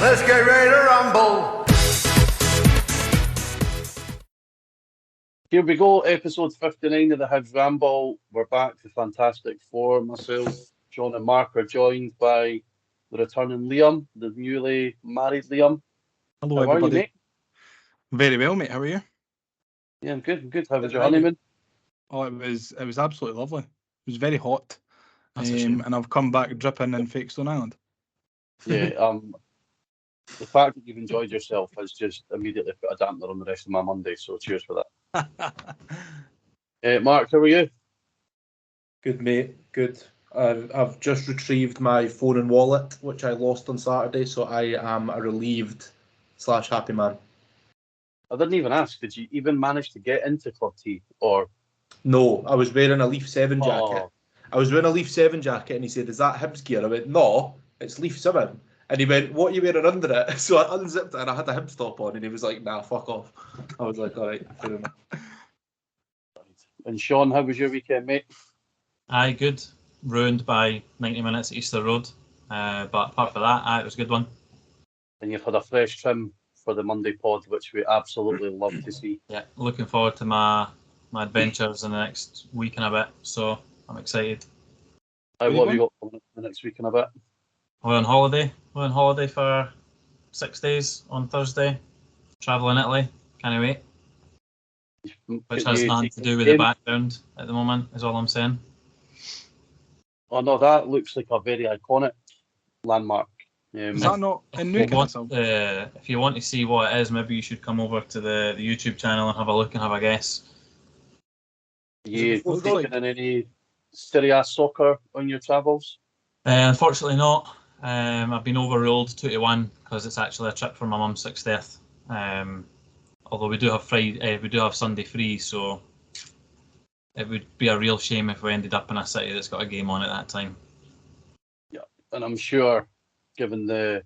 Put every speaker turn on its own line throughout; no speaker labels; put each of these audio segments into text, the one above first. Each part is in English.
Let's get ready to rumble.
Here we go, episode 59 of the Hibs Ramble. We're back to Fantastic Four. Myself, John and Mark are joined by the returning Liam, the newly married Liam.
Hello,
How
everybody.
are you, mate?
Very well, mate. How are you?
Yeah, I'm good. I'm good. How was your honeymoon?
Oh, it was absolutely lovely. It was very hot,
That's a shame.
and I've come back dripping in Folkestone Island.
Yeah, the fact that you've enjoyed yourself has just immediately put a dampener on the rest of my Monday, so cheers for that. Mark, how are you?
Good, mate. Good. I've just retrieved my phone and wallet, which I lost on Saturday, so I am a relieved / happy man.
I didn't even ask, did you even manage to get into Club T, or?
No, I was wearing a Leaf 7 jacket.
Oh.
I was wearing a Leaf 7 jacket, and he said, "Is that Hibs gear?" I went, "No, it's Leaf 7. And he went, "What are you wearing under it?" So I unzipped it, and I had the Hibs top on, and he was like, "Nah, fuck off." I was like, "All right, fair enough."
And Sean, how was your weekend, mate?
Aye, good. Ruined by 90 minutes at Easter Road. But apart from that, it was a good one.
And you've had a fresh trim for the Monday pod, which we absolutely love to see.
Yeah, looking forward to my adventures in the next week and a bit. So I'm excited.
What have you got for the next week and a bit?
We're on holiday. We're on holiday for 6 days on Thursday. Travel in Italy. Can't wait. Which has nothing to do with the background at the moment, is all I'm saying.
Oh no, that looks like a very iconic landmark.
Is that not in Newcastle?
If you want to see what it is, maybe you should come over to the YouTube channel and have a look and have a guess.
You taken in any Serie A soccer on your travels?
Unfortunately not. I've been overruled 2-1 because it's actually a trip for my mum's 60th. Although we do have Sunday free, so it would be a real shame if we ended up in a city that's got a game on at that time.
Yeah, and I'm sure, given the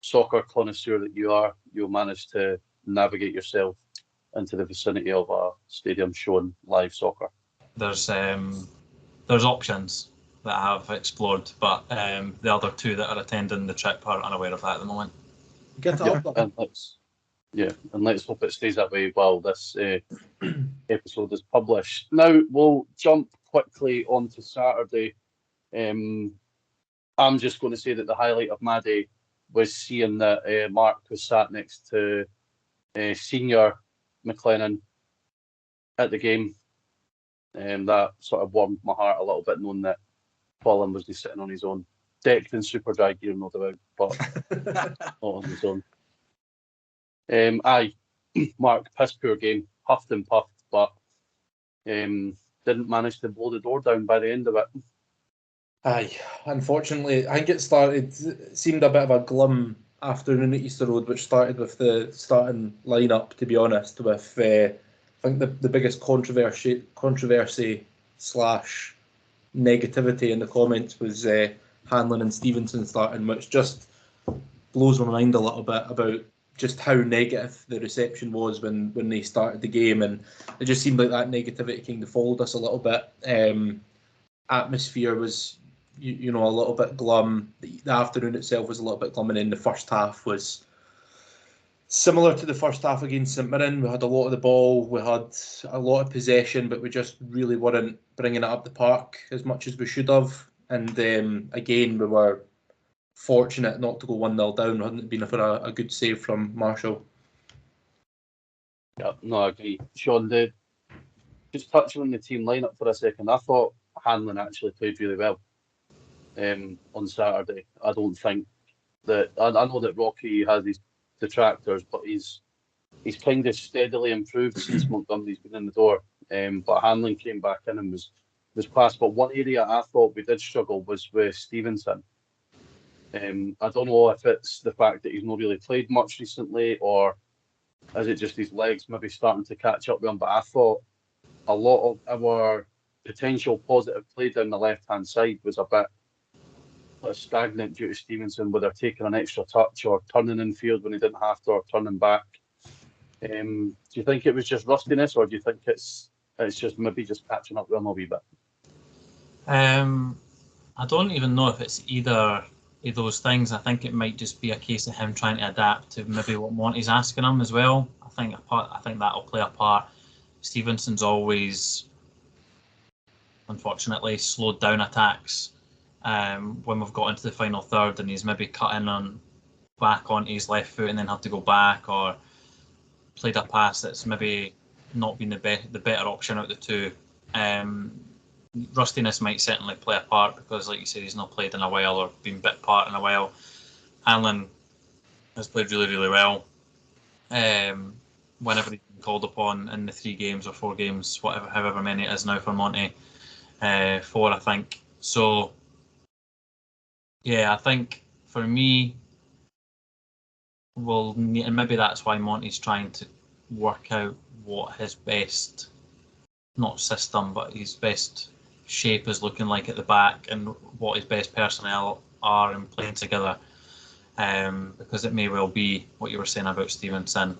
soccer connoisseur that you are, you'll manage to navigate yourself into the vicinity of a stadium showing live soccer.
There's options that I have explored, but the other two that are attending the trip are unaware of that at the moment.
Get up.
And let's hope it stays that way while this episode is published. Now we'll jump quickly onto Saturday. I'm just going to say that the highlight of my day was seeing that Mark was sat next to senior McLennan at the game. That sort of warmed my heart a little bit, knowing that Colin was just sitting on his own, decked in super dry gear, no doubt, but not on his own. Mark, piss poor game, huffed and puffed, but didn't manage to blow the door down by the end of it.
Aye, unfortunately, I think it seemed a bit of a glum afternoon at Easter Road, which started with the starting lineup, to be honest, with I think the biggest controversy / negativity in the comments was Hanlon and Stevenson starting, which just blows my mind a little bit about just how negative the reception was when they started the game, and it just seemed like that negativity kind of followed us a little bit. Atmosphere was, a little bit glum. The afternoon itself was a little bit glum, and then the first half was similar to the first half against St Mirren. We had a lot of the ball, we had a lot of possession, but we just really weren't bringing it up the park as much as we should have. And again, we were fortunate not to go 1-0 down, hadn't it been for a good save from Marshall.
Yeah, no, I agree. Sean, just touching on the team lineup for a second, I thought Hanlon actually played really well on Saturday. I don't think that, I know that Rocky has his detractors, but he's kind of steadily improved since Montgomery's been in the door. But Hanlon came back in and was class. But one area I thought we did struggle was with Stevenson. I don't know if it's the fact that he's not really played much recently, or is it just his legs maybe starting to catch up with him. But I thought a lot of our potential positive play down the left-hand side was a bit stagnant due to Stevenson, whether taking an extra touch or turning in field when he didn't have to, or turning back. Do you think it was just rustiness, or do you think it's just maybe just catching up with him a wee bit?
I don't even know if it's either of those things. I think it might just be a case of him trying to adapt to maybe what Monty's asking him as well. I think that'll play a part. Stevenson's always, unfortunately, slowed down attacks when we've got into the final third, and he's maybe cut in on back onto his left foot and then have to go back, or played a pass that's maybe not been the better option out of the two. Rustiness might certainly play a part because, like you said, he's not played in a while or been bit part in a while. Hanlon has played really, really well. Whenever he's been called upon in the 3 games or 4 games, however many it is now for Monty, 4 I think. So yeah, I think for me, and maybe that's why Monty's trying to work out what his best, not system, but his best shape is looking like at the back, and what his best personnel are in playing together. Because it may well be what you were saying about Stevenson.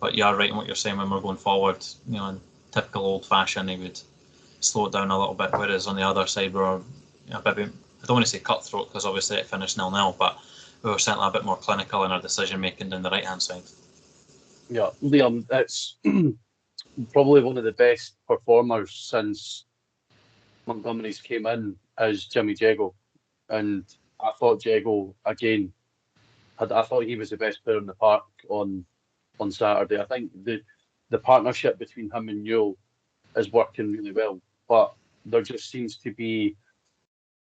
But you are right in what you're saying when we're going forward. In typical old-fashioned, he would slow it down a little bit, whereas on the other side we're maybe, I don't want to say cutthroat because obviously it finished 0-0, but we were certainly a bit more clinical in our decision-making down the right-hand side.
Yeah, Liam, it's probably one of the best performers since Montgomery's came in as Jimmy Jego, and I thought Jego again. I thought he was the best player in the park on Saturday. I think the partnership between him and Newell is working really well, but there just seems to be,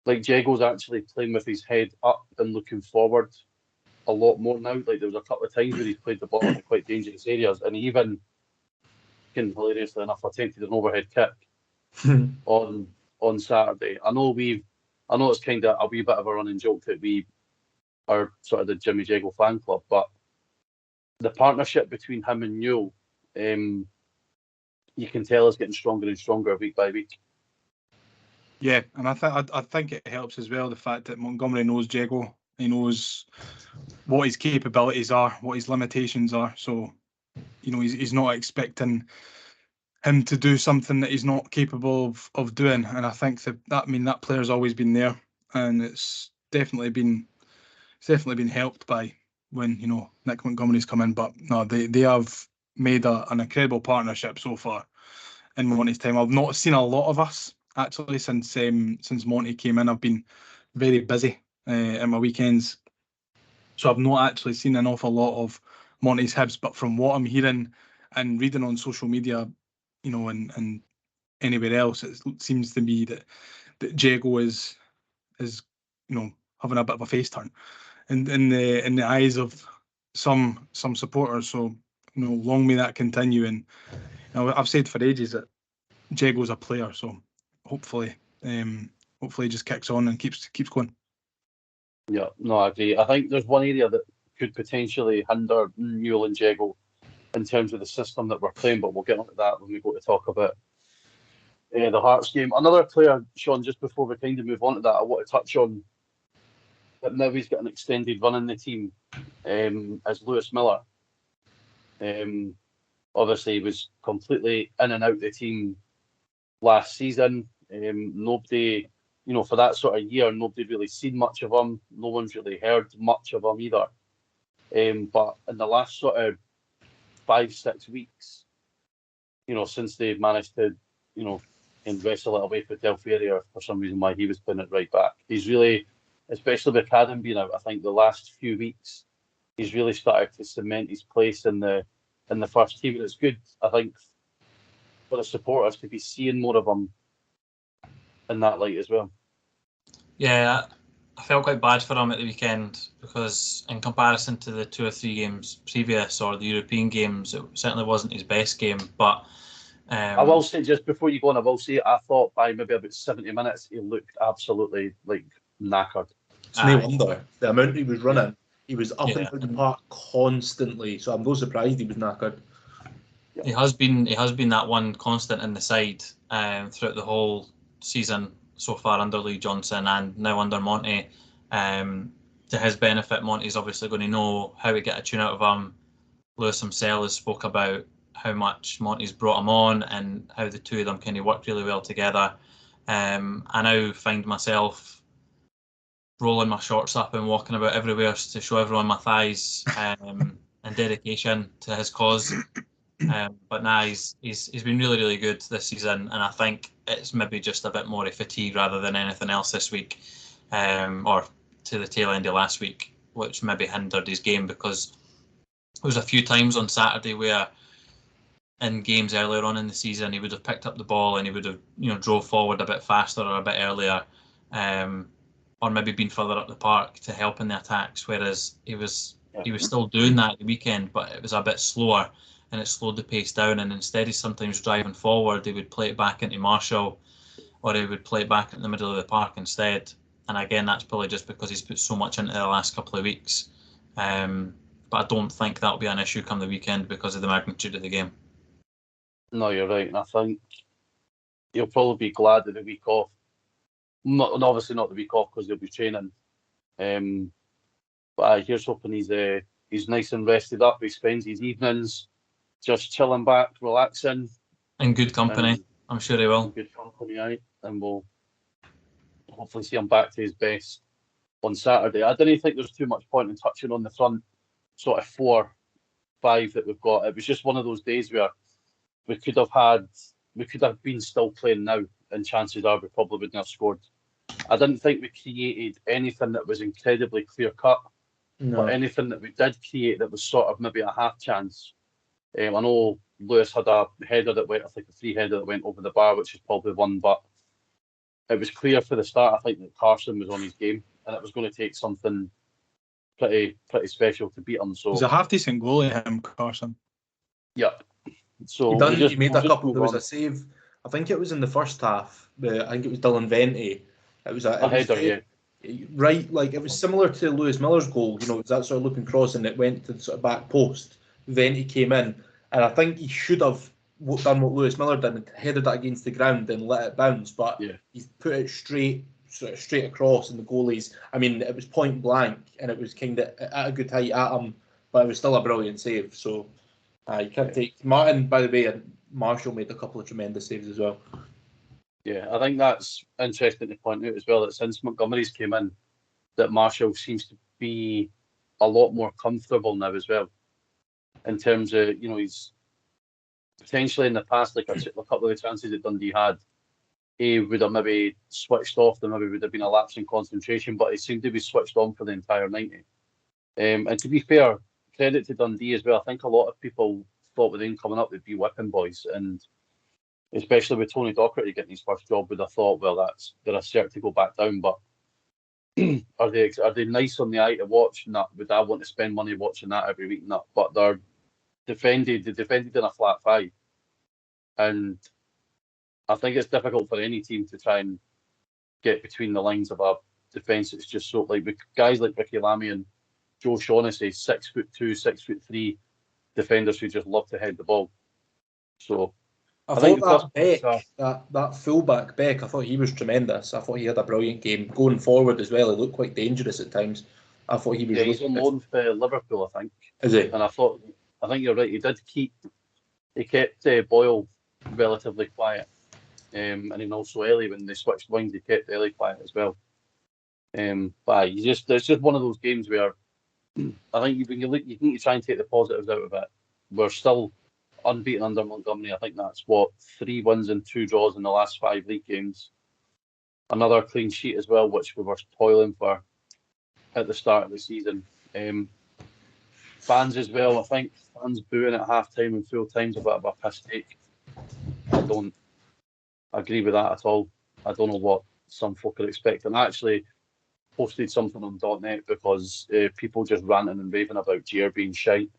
like, Jego's actually playing with his head up and looking forward a lot more now. Like, there was a couple of times where he's played the ball in quite dangerous areas, and he even, hilariously enough, attempted an overhead kick on Saturday. I know it's kind of a wee bit of a running joke that we are sort of the Jimmy Jego fan club, but the partnership between him and Newell, you can tell is getting stronger and stronger week by week.
Yeah, and I think it helps as well the fact that Montgomery knows Jego. He knows what his capabilities are, what his limitations are. So, he's not expecting him to do something that he's not capable of doing. And I think that player's always been there, and it's definitely been helped by when Nick Montgomery's come in. But no, they have made an incredible partnership so far in Monty's time. I've not seen a lot of us actually since Monty came in. I've been very busy in my weekends, so I've not actually seen an awful lot of Monty's Hibs. But from what I'm hearing and reading on social media, and anywhere else, it seems to be that Jego is having a bit of a face turn in the eyes of some supporters. So long may that continue. And I've said for ages that Jego's a player, so hopefully he just kicks on and keeps going.
Yeah, no, I agree. I think there's one area that could potentially hinder Newell and Jego in terms of the system that we're playing, but we'll get onto that when we go to talk about the Hearts game. Another player, Sean, just before we kind of move on to that, I want to touch on that now he's got an extended run in the team as Lewis Miller. Obviously, he was completely in and out of the team last season. Nobody, for that sort of year, nobody really seen much of him. No one's really heard much of him either. But in the last sort of 5-6 weeks, since they've managed to, invest a little bit with Delphi, or for some reason why he was putting it right back, he's really, especially with Cadden being out, I think the last few weeks, he's really started to cement his place in the first team. And it's good, I think, for the supporters to be seeing more of him in that light as well.
Yeah, I felt quite bad for him at the weekend because in comparison to the 2 or 3 games previous or the European games, it certainly wasn't his best game. But
I will say, just before you go on, I thought by maybe about 70 minutes, he looked absolutely knackered.
It's no wonder. The amount he was running, he was up and down the park constantly. So I'm no surprised he was knackered.
Yeah. He has been that one constant in the side throughout the whole season so far under Lee Johnson and now under Monty. To his benefit, Monty's obviously going to know how to get a tune out of him. Lewis himself has spoke about how much Monty's brought him on and how the two of them kind of worked really well together. I now find myself rolling my shorts up and walking about everywhere to show everyone my thighs and dedication to his cause. But now he's been really, really good this season, and I think it's maybe just a bit more of fatigue rather than anything else this week, or to the tail end of last week, which maybe hindered his game, because there was a few times on Saturday where in games earlier on in the season he would have picked up the ball and he would have drove forward a bit faster or a bit earlier, or maybe been further up the park to help in the attacks, whereas he was still doing that at the weekend, but it was a bit slower and it slowed the pace down, and instead of sometimes driving forward, he would play it back into Marshall, or he would play it back in the middle of the park instead. And again, that's probably just because he's put so much into the last couple of weeks. But I don't think that'll be an issue come the weekend because of the magnitude of the game.
No, you're right, and I think he'll probably be glad of the week off. Obviously not the week off because he'll be training. But here's hoping he's nice and rested up. He spends his evenings just chilling back, relaxing.
In good company, I'm sure he will.
In good company, right? And we'll hopefully see him back to his best on Saturday. I didn't think there's too much point in touching on the front sort of 4-5 that we've got. It was just one of those days where we could have been still playing now, and chances are we probably wouldn't have scored. I didn't think we created anything that was incredibly clear cut, but anything that we did create that was sort of maybe a half chance. I know Lewis had a header that went, I think a free header that went over the bar, which is probably one, but it was clear for the start, I think, that Carson was on his game, and it was going to take something pretty special to beat him. So
he's a half decent goalie, him, Carson.
Yeah. So
he made a couple. There was a save. I think it was in the first half. I think it was Dylan Venti. It was a
header, yeah.
Right, like it was similar to Lewis Miller's goal. It was that sort of looping cross, and it went to the sort of back post. Venti came in, and I think he should have done what Lewis Miller did and headed that against the ground and let it bounce. But he put it straight across, and the goalies. I mean, it was point blank, and it was kind of at a good height at him, but it was still a brilliant save. So you can't take Martin. By the way, and Marshall made a couple of tremendous saves as well.
Yeah, I think that's interesting to point out as well, that since Montgomery's came in, that Marshall seems to be a lot more comfortable now as well, in terms of, he's potentially in the past, like a couple of the chances that Dundee had, he would have maybe switched off, there maybe would have been a lapse in concentration, but he seemed to be switched on for the entire 90. And to be fair, credit to Dundee as well. I think a lot of people thought with him coming up they'd be whipping boys, and especially with Tony Docherty getting his first job, would have thought, well, they're a cert to go back down. But are they nice on the eye to watch? Not would I want to spend money watching that every week? Not, but they defended in a flat 5, and I think it's difficult for any team to try and get between the lines of a defence. It's just so, like, with guys like Ricky Lamy and Joe Shaughnessy, 6'2", 6'3" defenders who just love to head the ball. So
I thought that fullback Beck, I thought he was tremendous. I thought he had a brilliant game going forward as well. He looked quite dangerous at times. I thought he was.
Yeah, he's on loan for Liverpool, I think.
Is he?
And I think you're right. He kept Boyle relatively quiet, and then also Ellie, when they switched wings, he kept Ellie quiet as well. But it's just one of those games where I think you need to try and take the positives out of it. We're still unbeaten under Montgomery. I think that's 3 wins and 2 draws in the last 5 league games. Another clean sheet as well, which we were toiling for at the start of the season. Fans as well. I think fans booing at half time and full time's a bit of a piss take. I don't agree with that at all. I don't know what some folk are expecting. I actually posted something on .net because people just ranting and raving about Gier being shite.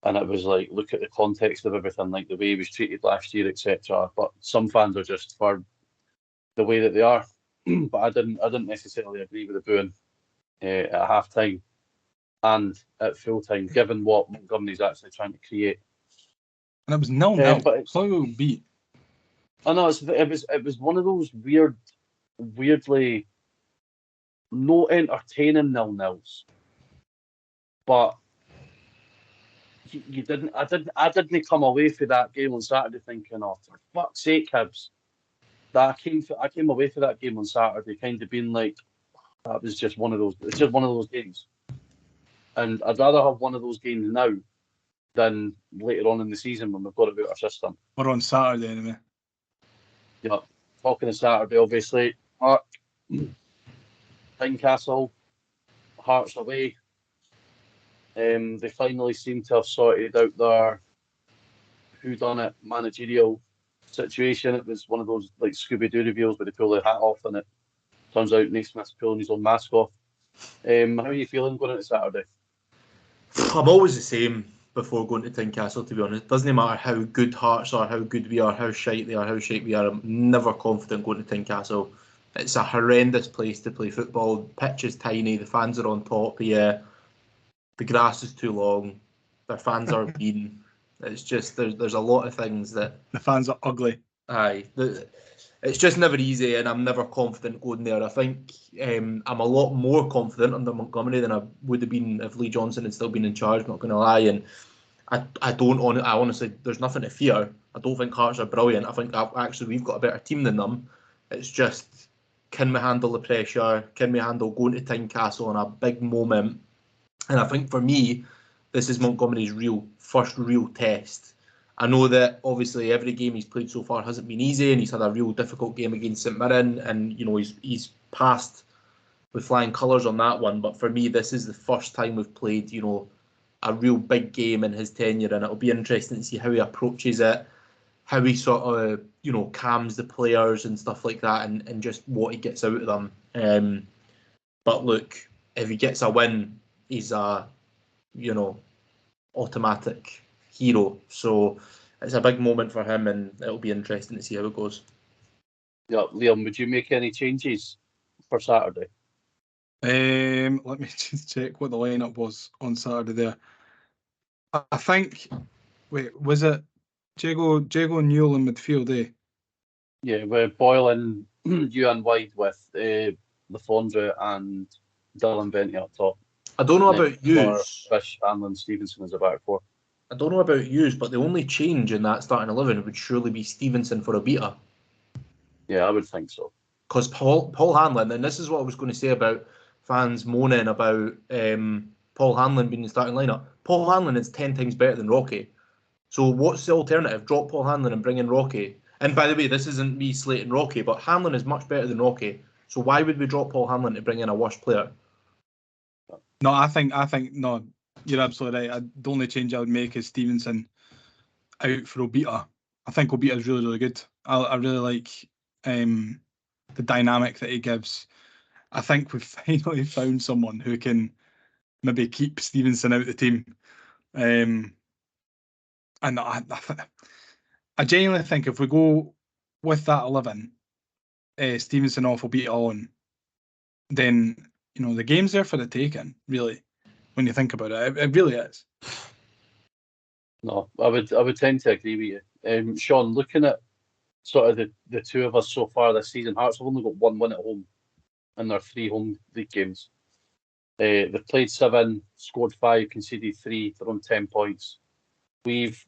And it was like, look at the context of everything, like the way he was treated last year, etc. But some fans are just for the way that they are. But I didn't necessarily agree with the booing at half time and at full time, given what Montgomery's actually trying to create.
And it was 0-0.
But
it's not going to beat.
I know it was one of those weirdly no entertaining 0-0s, but I didn't come away from that game on Saturday thinking, oh, for fuck's sake, Hibs. I came away from that game on Saturday kind of being like, That was just one of those. It's just one of those games, and I'd rather have one of those games now than later on in the season when we've got it out our system.
We're on Saturday anyway.
Yeah, talking of Saturday, obviously, Park, Tynecastle, Hearts away. They finally seem to have sorted out their whodunit managerial situation. It was one of those like Scooby-Doo reveals where they pull their hat off and it turns out Naismith's pulling his own mask off. How are you feeling going into Saturday?
I'm always the same before going to Tynecastle, to be honest. It doesn't matter how good Hearts are, how good we are, how shite they are, how shite we are. I'm never confident going to Tynecastle. It's a horrendous place to play football. The pitch is tiny, the fans are on top. Yeah, the grass is too long. Their fans are mean. It's just there's a lot of things that
The fans are ugly.
It's just never easy, and I'm never confident going there. I think I'm a lot more confident under Montgomery than I would have been if Lee Johnson had still been in charge. Not going to lie, and I honestly, there's nothing to fear. I don't think Hearts are brilliant. I think actually we've got a better team than them. It's just, can we handle the pressure? Can we handle going to Tynecastle on a big moment? And I think for me, this is Montgomery's first real test. I know that obviously every game he's played so far hasn't been easy, and he's had a real difficult game against St Mirren, and he's passed with flying colours on that one. But for me, this is the first time we've played a real big game in his tenure, and it'll be interesting to see how he approaches it, how he sort of calms the players and stuff like that, and just what he gets out of them. But look, if he gets a win, he's a automatic hero. So it's a big moment for him, and it'll be interesting to see how it goes.
Yeah, Liam, would you make any changes for Saturday?
Let me just check what the lineup was on Saturday there. I think, was it Jago Newell in midfield, eh?
Yeah, we're Boylan, Ewan Wide with Lafondra and Dylan Venti up top.
I don't know about you.
Fish, Hanlon, Stevenson is a back four.
I don't know about you, but the only change in that starting 11 would surely be Stevenson for Obita.
Yeah, I would think so.
Because Paul Hanlon, and this is what I was going to say about fans moaning about Paul Hanlon being in the starting lineup. Paul Hanlon is 10 times better than Rocky. So what's the alternative? Drop Paul Hanlon and bring in Rocky. And by the way, this isn't me slating Rocky, but Hanlon is much better than Rocky. So why would we drop Paul Hanlon to bring in a worse player?
No, I think no, you're absolutely right. The only change I would make is Stevenson out for Obita. I think Obita is really, really good. I really like the dynamic that he gives. I think we've finally found someone who can maybe keep Stevenson out of the team. And I genuinely think if we go with that 11, Stevenson off, Obita on, then the game's there for the taking, really, when you think about it. It really is.
No, I would tend to agree with you. Sean, looking at sort of the two of us so far this season, Hearts have only got one win at home in their 3 home league games. They've played 7, scored 5, conceded 3, they're on 10 points. We've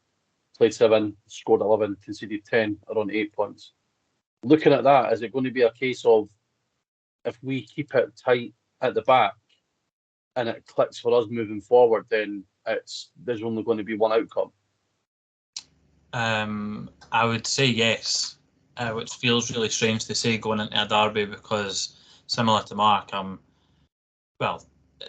played 7, scored 11, conceded 10, are on 8 points. Looking at that, is it going to be a case of if we keep it tight at the back and it clicks for us moving forward, then there's only going to be one outcome?
I would say yes, which feels really strange to say going into a derby because, similar to Mark,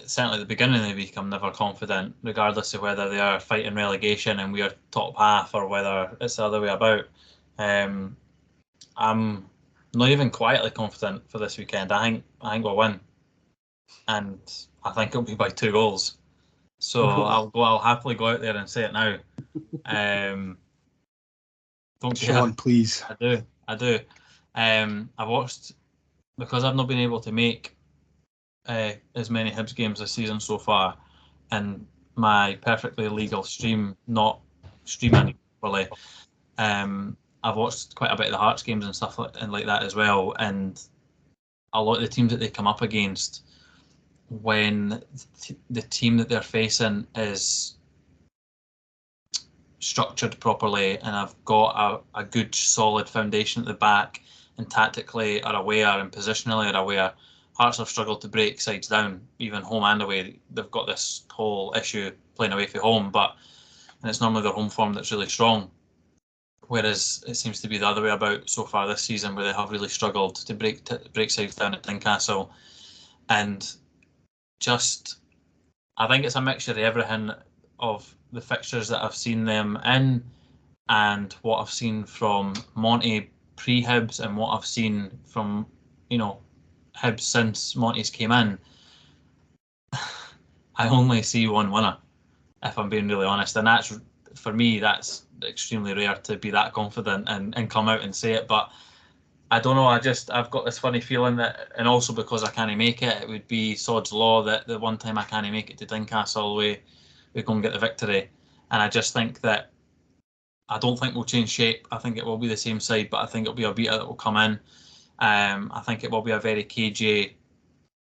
certainly at the beginning of the week, I'm never confident, regardless of whether they are fighting relegation and we are top half or whether it's the other way about. I'm not even quietly confident for this weekend. I think we'll win, and I think it'll be by 2 goals. So I'll happily go out there and say it now. Don't
Sean, please.
I do. I've watched, because I've not been able to make as many Hibs games this season so far, and my perfectly legal stream not streaming properly. I've watched quite a bit of the Hearts games and stuff like that as well, and a lot of the teams that they come up against, when the team that they're facing is structured properly and have got a good solid foundation at the back and tactically are aware and positionally are aware, Hearts have struggled to break sides down, even home and away. They've got this whole issue playing away from home, and it's normally their home form that's really strong. Whereas it seems to be the other way about so far this season, where they have really struggled to break sides down at Tynecastle. And just, I think it's a mixture of everything, of the fixtures that I've seen them in and what I've seen from Monty pre-Hibs and what I've seen from, Hibs since Monty's came in. I only see one winner, if I'm being really honest. And that's, for me, that's extremely rare to be that confident and come out and say it. But I don't know, I've got this funny feeling that, and also because I can't make it would be sod's law that the one time I can't make it to Tynecastle, we go and get the victory. And I just think that, I don't think we'll change shape. I think it will be the same side, but I think it'll be a beater that will come in. I think it will be a very cagey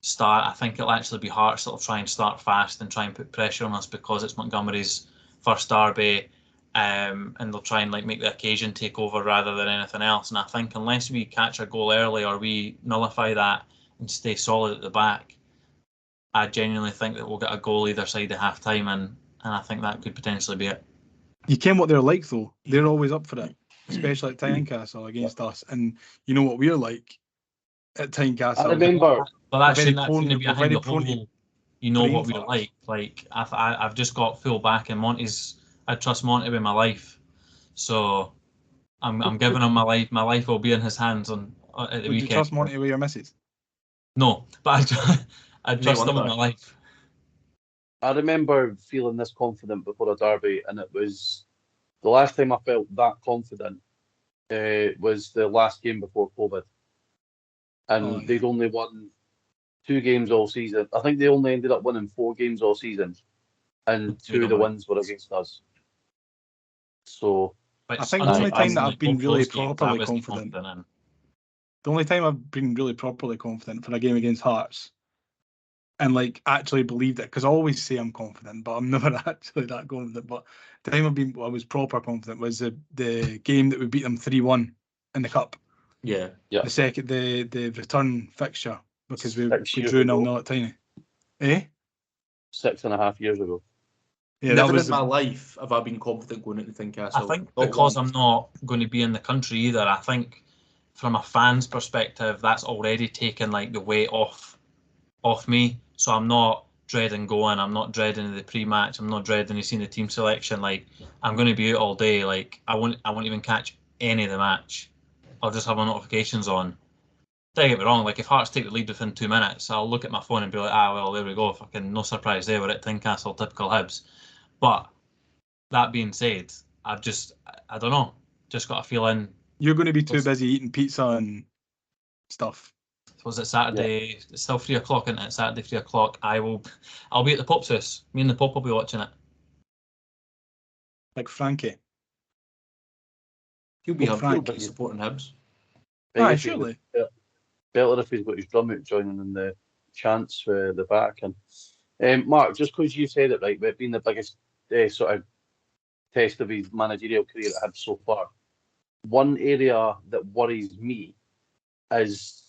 start. I think it'll actually be Hearts that'll try and start fast and try and put pressure on us because it's Montgomery's first derby. And they'll try and make the occasion take over rather than anything else. And I think unless we catch a goal early or we nullify that and stay solid at the back, I genuinely think that we'll get a goal either side at half time, and I think that could potentially be it.
You ken what they're like, though. They're always up for it, especially at Tynecastle against us. And you know what we're like at Tynecastle.
I remember,
but that shouldn't be behind the whole. You know what we're
farce.
like. I've just got full back, and I trust Monty with my life, so I'm giving him my life. My life will be in his hands at the weekend.
Would you trust Monty with your missus?
No, but I trust him with my life.
I remember feeling this confident before a derby, and it was the last time I felt that confident was the last game before COVID. And they'd only won 2 games all season. I think they only ended up winning 4 games all season, and 2 of the wins were against us. So
I think the only time that I've been really properly confident. The only time I've been really properly confident for a game against Hearts, and actually believed it, because I always say I'm confident, but I'm never actually that confident. But the time I was proper confident was the game that we beat them 3-1 in the cup.
Yeah.
The return fixture, because we drew 0-0 at Tiny.
6.5 years ago.
Yeah,
never in my life have I been confident going into Tynecastle.
I think because I'm not going to be in the country either. I think from a fan's perspective, that's already taken the weight off me. So I'm not dreading going. I'm not dreading the pre-match. I'm not dreading seeing the team selection. I'm going to be out all day. I won't even catch any of the match. I'll just have my notifications on. Don't get me wrong. If Hearts take the lead within 2 minutes, I'll look at my phone and be like, well, there we go. Fucking no surprise there. We're at Tynecastle, typical Hibs. But that being said, I don't know. Just got a feeling.
You're going to be too busy eating pizza and stuff.
Was it Saturday? Yeah. It's still 3 o'clock, isn't it? Saturday, 3 o'clock. I'll be at the Pop's house. Me and the Pop will be watching it.
Like Frankie.
He'll be supporting Hibs.
Surely.
Better if he's got his drum out joining in the chants for the back. And Mark, just because you said it right, it being the biggest sort of test of his managerial career at Hibs so far, one area that worries me is,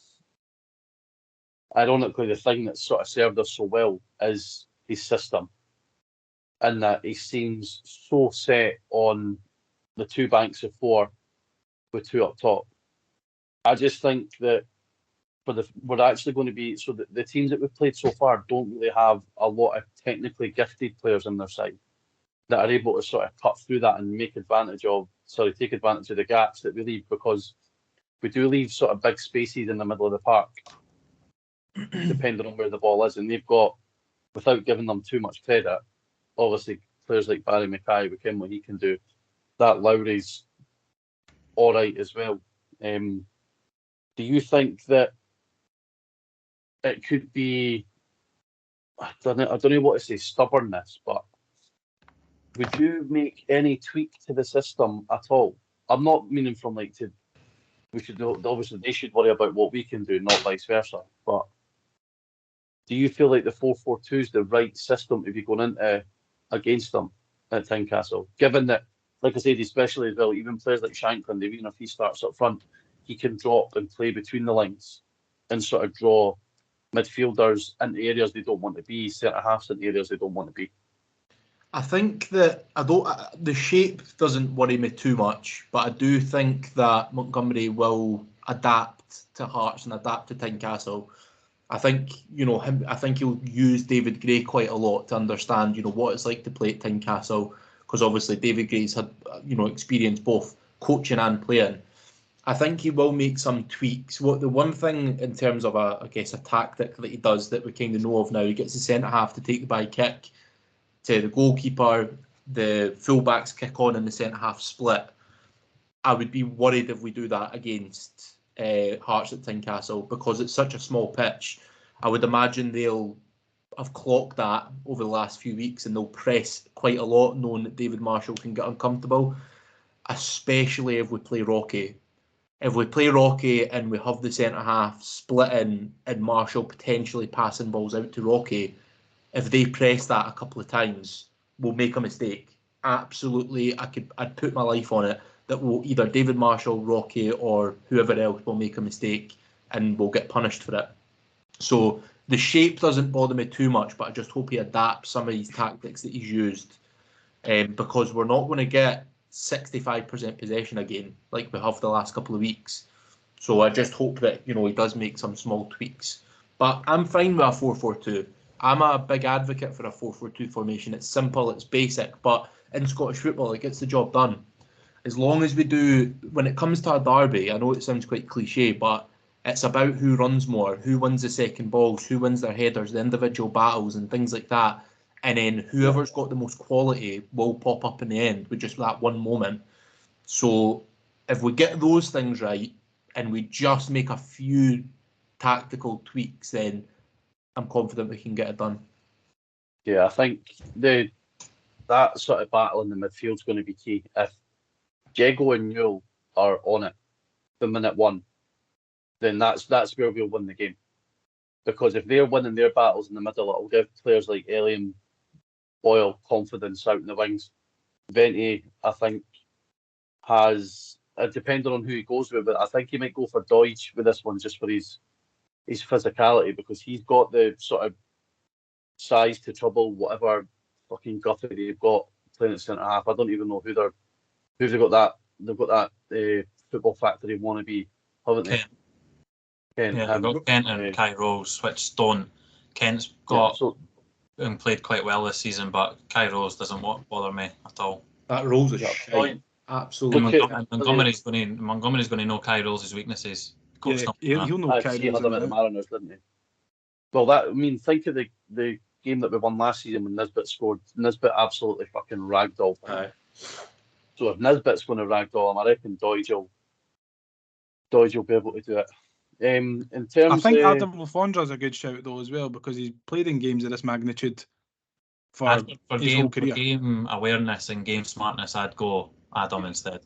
ironically, the thing that sort of served us so well is his system, and that he seems so set on the 2 banks of 4 with 2 up top. I just think that we're actually going to be, so that the teams that we've played so far don't really have a lot of technically gifted players on their side that are able to sort of cut through that and take advantage of the gaps that we leave, because we do leave sort of big spaces in the middle of the park, depending on where the ball is. And they've got, without giving them too much credit, obviously players like Barry Mackay, we can what he can do. That Lowry's all right as well. Do you think that it could be, I don't know what to say, stubbornness, but would you make any tweak to the system at all? I'm not meaning from we should, obviously they should worry about what we can do, not vice versa. But do you feel like the 4-4-2 is the right system to be going into against them at Tynecastle? Given that, like I said, especially as well, even players like Shankland, even if he starts up front, he can drop and play between the lines and sort of draw midfielders into areas they don't want to be, centre halves into areas they don't want to be.
I think that the shape doesn't worry me too much, but I do think that Montgomery will adapt to Hearts and adapt to Tynecastle. I think him. I think he'll use David Gray quite a lot to understand what it's like to play at Tynecastle, because obviously David Gray's had experience both coaching and playing. I think he will make some tweaks. The one thing in terms of a tactic that he does that we kind of know of now, he gets the centre half to take the by kick to the goalkeeper, the fullbacks kick on in the centre half split. I would be worried if we do that against Hearts at Tynecastle, because it's such a small pitch. I would imagine they'll have clocked that over the last few weeks, and they'll press quite a lot, knowing that David Marshall can get uncomfortable, especially if we play Rocky. If we play Rocky and we have the centre half splitting and Marshall potentially passing balls out to Rocky, if they press that a couple of times, we'll make a mistake. Absolutely, I'd put my life on it that will either David Marshall, Rocky, or whoever else will make a mistake and we'll get punished for it. So the shape doesn't bother me too much, but I just hope he adapts some of these tactics that he's used, because we're not going to get 65% possession again like we have the last couple of weeks. So I just hope that he does make some small tweaks. But I'm fine with a 4-4-2. I'm a big advocate for a 4-4-2 formation. It's simple, it's basic, but in Scottish football it gets the job done. As long as we do, when it comes to a derby, I know it sounds quite cliche, but it's about who runs more, who wins the second balls, who wins their headers, the individual battles and things like that. And then whoever's got the most quality will pop up in the end with just that one moment. So if we get those things right and we just make a few tactical tweaks, then I'm confident we can get it done.
Yeah, I think that sort of battle in the midfield is going to be key. If Diego and Newell are on it from minute one, then that's where we'll win the game. Because if they're winning their battles in the middle, it'll give players like Ellie and Boyle confidence out in the wings. Venti, I think, has, depending on who he goes with, but I think he might go for Deutsch with this one just for his physicality, because he's got the sort of size to trouble whatever fucking gutter they've got playing at centre half. I don't even know who they've got that. They've got that football factory wannabe, haven't they?
Kent. Yeah, they've got Kent and Kai Rose, which don't. Kent's got and played quite well this season, but Kai Rose doesn't bother me at all.
That Rose is shite. Absolutely.
And Montgomery's going to know Kai Rose's weaknesses.
Yeah, he'll know Kai Rose.
He had him at the Mariners, didn't he? Well, think of the game that we won last season when Nisbet scored. Nisbet absolutely fucking ragdoll. So if Nisbet's going to ragdoll him, I reckon Deutsch will be able to do it. In terms,
I think Adam Lafondra's a good shout though as well, because he's played in games of this magnitude for his whole career.
For game awareness and game smartness, I'd go Adam instead.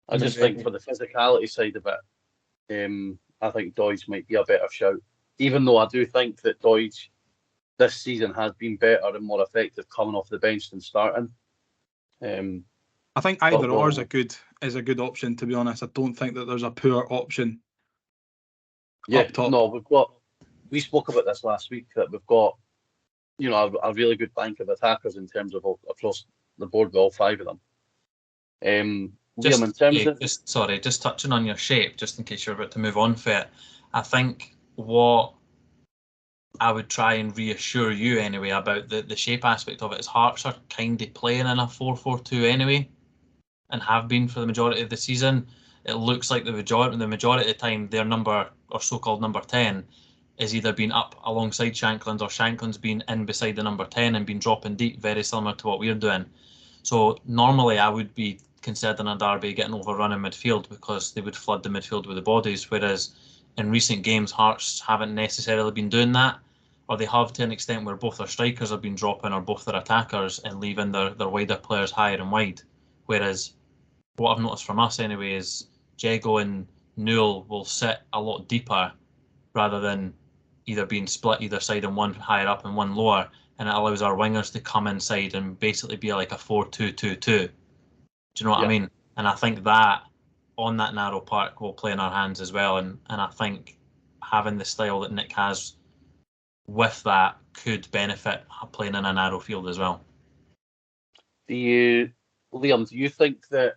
I just think for the physicality side of it, I think Deutsch might be a better shout. Even though I do think that Deutsch this season has been better and more effective coming off the bench than starting.
I think either or is a good option, to be honest. I don't think that there's a poor option.
Yeah,
up top.
No, we spoke about this last week, that we've got a really good bank of attackers in terms of across the board with all five of them.
Liam, just touching on your shape, just in case you're about to move on for it. I think what I would try and reassure you anyway about the shape aspect of it is Hearts are kind of playing in a 4-4-2 anyway, and have been for the majority of the season. It looks like the majority of the time their number, or so-called number 10, is either been up alongside Shankland's, or Shankland's been in beside the number 10 and been dropping deep, very similar to what we're doing. So normally I would be considering a derby getting overrun in midfield, because they would flood the midfield with the bodies, whereas in recent games Hearts haven't necessarily been doing that, or they have to an extent where both their strikers have been dropping or both their attackers and leaving their wider players higher and wide. Whereas what I've noticed from us anyway is Diego and Newell will sit a lot deeper rather than either being split either side and one higher up and one lower, and it allows our wingers to come inside and basically be like a 4-2-2-2. Do you know what I mean? And I think that on that narrow park will play in our hands as well, and I think having the style that Nick has with that could benefit playing in a narrow field as well.
Liam, do you think that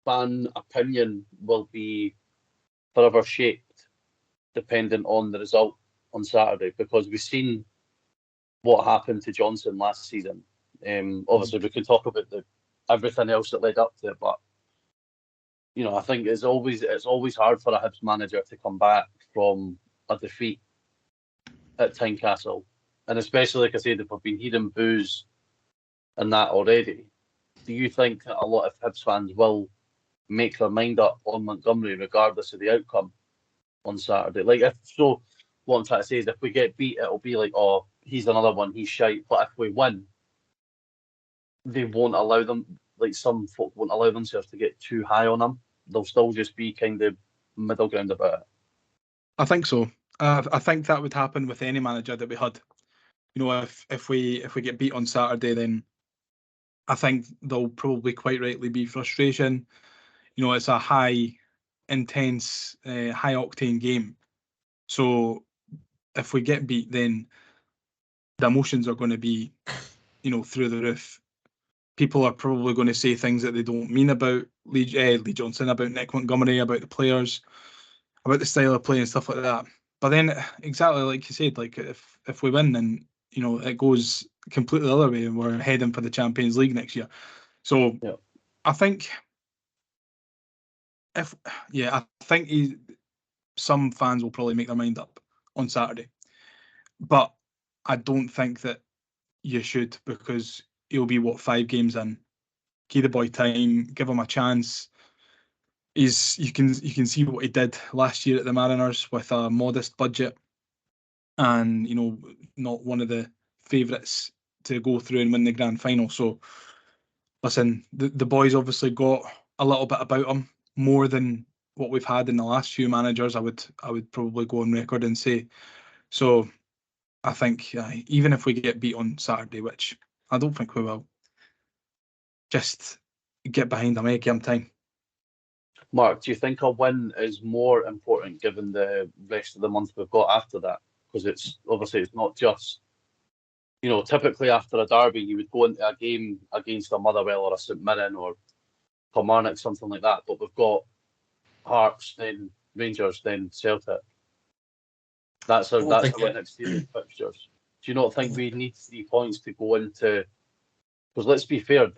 fan opinion will be forever shaped dependent on the result on Saturday? Because we've seen what happened to Johnson last season. Obviously, we can talk about everything else that led up to it, but I think it's always hard for a Hibs manager to come back from a defeat at Tynecastle, and especially like I said, if we've been hearing boos and that already. Do you think that a lot of Hibs fans will make their mind up on Montgomery regardless of the outcome on Saturday? What I'm trying to say is, if we get beat, it'll be like, oh, he's another one, he's shite. But if we win, they won't allow them. Like, some folk won't allow themselves to get too high on him. They'll still just be kind of middle ground about it.
I think so. I think that would happen with any manager that we had. If we get beat on Saturday, then I think there'll probably quite rightly be frustration. It's a high, intense, high octane game. So if we get beat, then the emotions are going to be, through the roof. People are probably going to say things that they don't mean about Lee Johnson, about Nick Montgomery, about the players, about the style of play and stuff like that. But then, exactly like you said, like if we win, then it goes completely the other way, and we're heading for the Champions League next year. So
yeah.
I think some fans will probably make their mind up on Saturday, but I don't think that you should, because he'll be 5 games in. Give the boy time, give him a chance. You can see what he did last year at the Mariners with a modest budget, and not one of the favourites to go through and win the grand final. So listen, the boy's obviously got a little bit about him, more than what we've had in the last few managers. I would probably go on record and say. So I think even if we get beat on Saturday, which I don't think we will, just get behind him, give him time.
Mark, do you think a win is more important given the rest of the month we've got after that? Because it's not just, typically after a derby, you would go into a game against a Motherwell or a St Mirren or Kilmarnock, something like that. But we've got Hearts, then Rangers, then Celtic. That's our next series of fixtures. Do you not think we need 3 points to go into? Because let's be fair,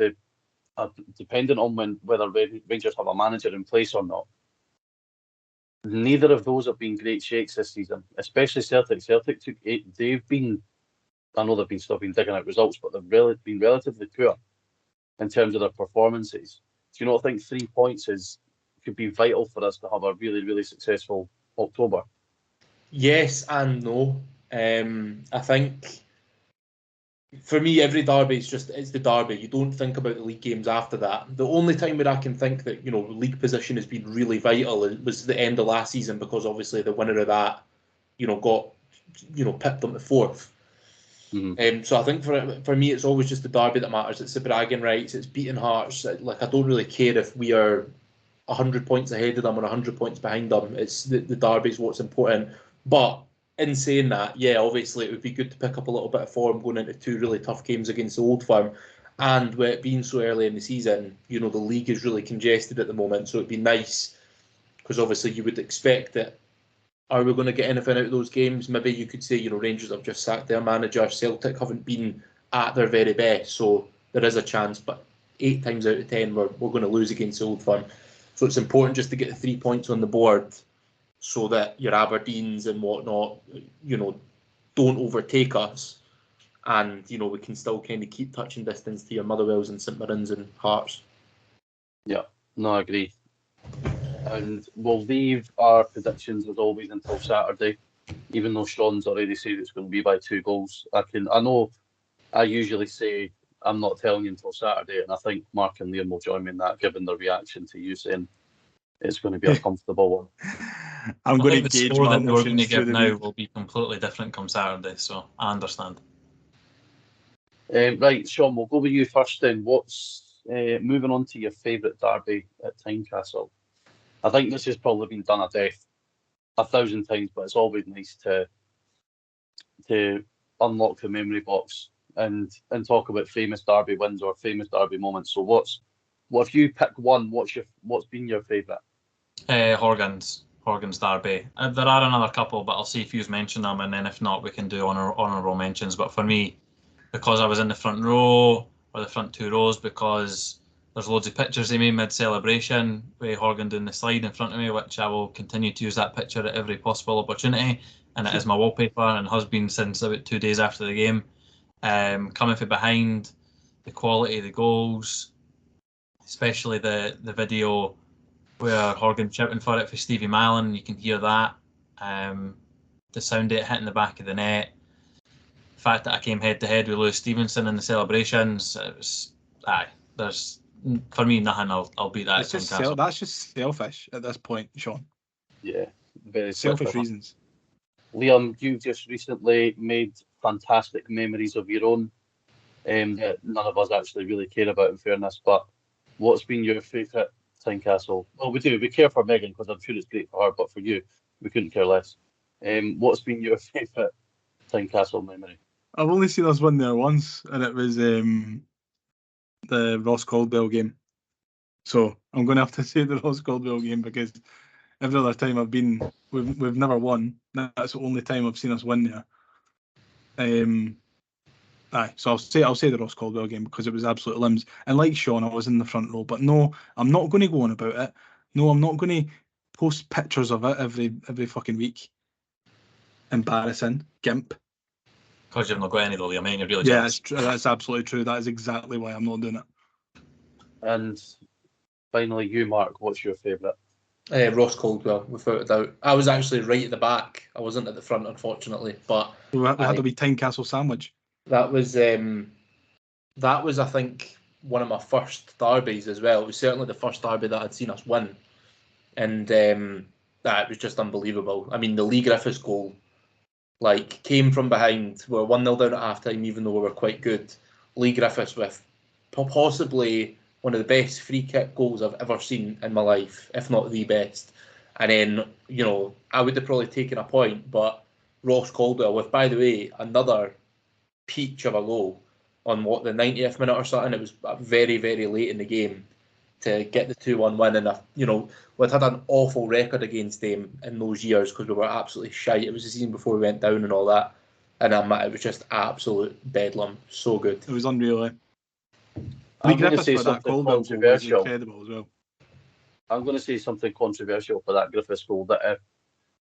depending on whether Rangers have a manager in place or not, neither of those have been great shakes this season, especially Celtic. Celtic took 8. I know they've still been digging out results, but they've been relatively poor in terms of their performances. Do you not think 3 points could be vital for us to have a really, really successful October?
Yes and no. I think for me, every derby it's the derby. You don't think about the league games after that. The only time where I can think that league position has been really vital was the end of last season, because obviously the winner of that got pipped them to 4th.
Mm-hmm.
So I think for me, it's always just the derby that matters. It's the bragging rights. It's beating Hearts. Like, I don't really care if we are 100 points ahead of them or 100 points behind them. It's the derby is what's important. But in saying that, yeah, obviously it would be good to pick up a little bit of form going into 2 really tough games against the Old Firm. And with it being so early in the season, the league is really congested at the moment. So it'd be nice, because obviously you would expect that, are we going to get anything out of those games? Maybe you could say, Rangers have just sacked their manager. Celtic haven't been at their very best. So there is a chance. But 8 times out of 10, we're going to lose against the Old Firm. So it's important just to get the 3 points on the board, so that your Aberdeens and whatnot, don't overtake us, and we can still kind of keep touching distance to your Motherwells and St Mirrens and Hearts.
Yeah, no, I agree. And we'll leave our predictions as always until Saturday, even though Sean's already said it's going to be by 2 goals. I know I usually say I'm not telling you until Saturday, and I think Mark and Liam will join me in that, given their reaction to you saying it's going to be a comfortable one.
I'm
I
going
think
to
the
gauge
score
my
that we're going to
emotions
give
through the
now
week.
will be completely different come Saturday, so I understand.
Right, Sean, we'll go with you first then. What's moving on to your favourite derby at Tynecastle? I think this has probably been done a death 1,000 times, but it's always nice to unlock the memory box and talk about famous Derby wins or famous Derby moments. So what if you pick one? What's been your favourite?
Horgan's Derby. There are another couple, but I'll see if you mention them, and then if not, we can do honourable mentions. But for me, because I was in the front row or the front two rows, because there's loads of pictures they made mid-celebration with Horgan doing the slide in front of me, which I will continue to use that picture at every possible opportunity, and it is my wallpaper and has been since about 2 days after the game. Coming from behind, the quality of the goals, especially the video where Horgan shouting for it for Stevie Mallon, you can hear that. The sound of it hitting the back of the net. The fact that I came head to head with Lewis Stevenson in the celebrations, it was there's for me nothing I'll beat that.
That's just selfish at this point, Sean.
Yeah, very
Selfish reasons.
Liam, you've just recently made fantastic memories of your own that none of us actually really care about, in fairness. But what's been your favourite Tynecastle? Well, we do. We care for Megan because I'm sure it's great for her, but for you, we couldn't care less. What's been your favourite Tynecastle memory?
I've only seen us win there once, and it was the Ross Caldwell game. So I'm going to have to say the Ross Caldwell game, because every other time I've been, we've never won. That's the only time I've seen us win there. So I'll say the Ross Caldwell game, because it was absolute limbs. And like Sean, I was in the front row. But no, I'm not going to go on about it. No, I'm not going to post pictures of it every fucking week. Embarrassing, gimp.
Because you've not got any, though, Liam, and you're really
Yeah,
jealous.
that's absolutely true. That is exactly why I'm not doing it.
And finally, you, Mark, what's your favourite?
Ross Caldwell, without a doubt. I was actually right at the back. I wasn't at the front, unfortunately. But
We had a wee Tynecastle sandwich.
that was, I think, one of my first derbies as well. It was certainly the first derby that I'd seen us win, and that was just unbelievable. I mean, the Lee Griffiths goal, came from behind. We were 1-0 down at half-time, even though we were quite good. Lee Griffiths with possibly one of the best free kick goals I've ever seen in my life, if not the best. And then, I would have probably taken a point, but Ross Caldwell with, by the way, another peach of a goal on the 90th minute or something. It was very, very late in the game to get the 2-1 win. And, we'd had an awful record against them in those years because we were absolutely shite. It was the season before we went down and all that. And it was just absolute bedlam. So good.
It was unreal, eh?
I'm going to say something controversial.
Incredible as well.
I'm going to say something controversial for that Griffiths goal, that if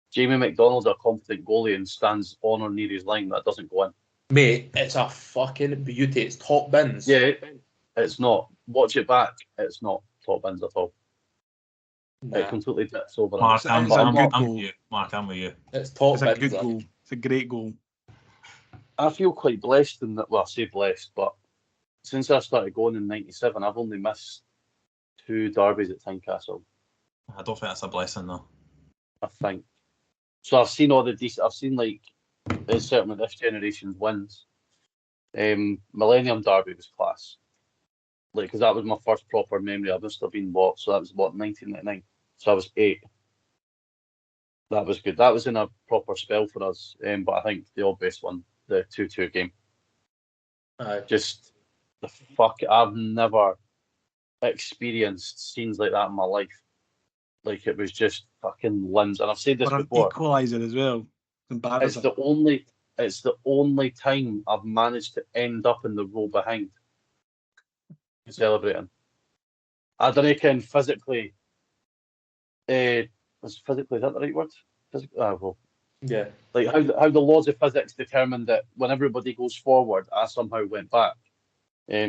Jamie McDonald's a competent goalie and stands on or near his line, that doesn't go in.
Mate, it's a fucking beauty. It's top bins.
Yeah, it's not. Watch it back. It's not top bins at all.
Nah.
It completely dips over.
Mark, I'm with you. Mark, I'm with you.
It's top
It's
bins.
a good goal. It's a great goal.
I feel quite blessed in that. Well, I say blessed, but since I started going in '97, I've only missed 2 derbies at Tynecastle.
I don't think that's a blessing, though.
I think. So I've seen all the decent. I've seen certainly this generation's wins. Millennium Derby was class. Because that was my first proper memory. I must have been so that was 1999. So I was 8. That was good. That was in a proper spell for us. But I think the obvious one, the 2-2 game. Just the fuck. I've never experienced scenes like that in my life. It was just fucking limbs. And I've said this before.
An equaliser as well.
It's the only time I've managed to end up in the row behind celebrating. I don't reckon physically. Is that the right word? Well.
Yeah.
How the laws of physics determined that when everybody goes forward, I somehow went back.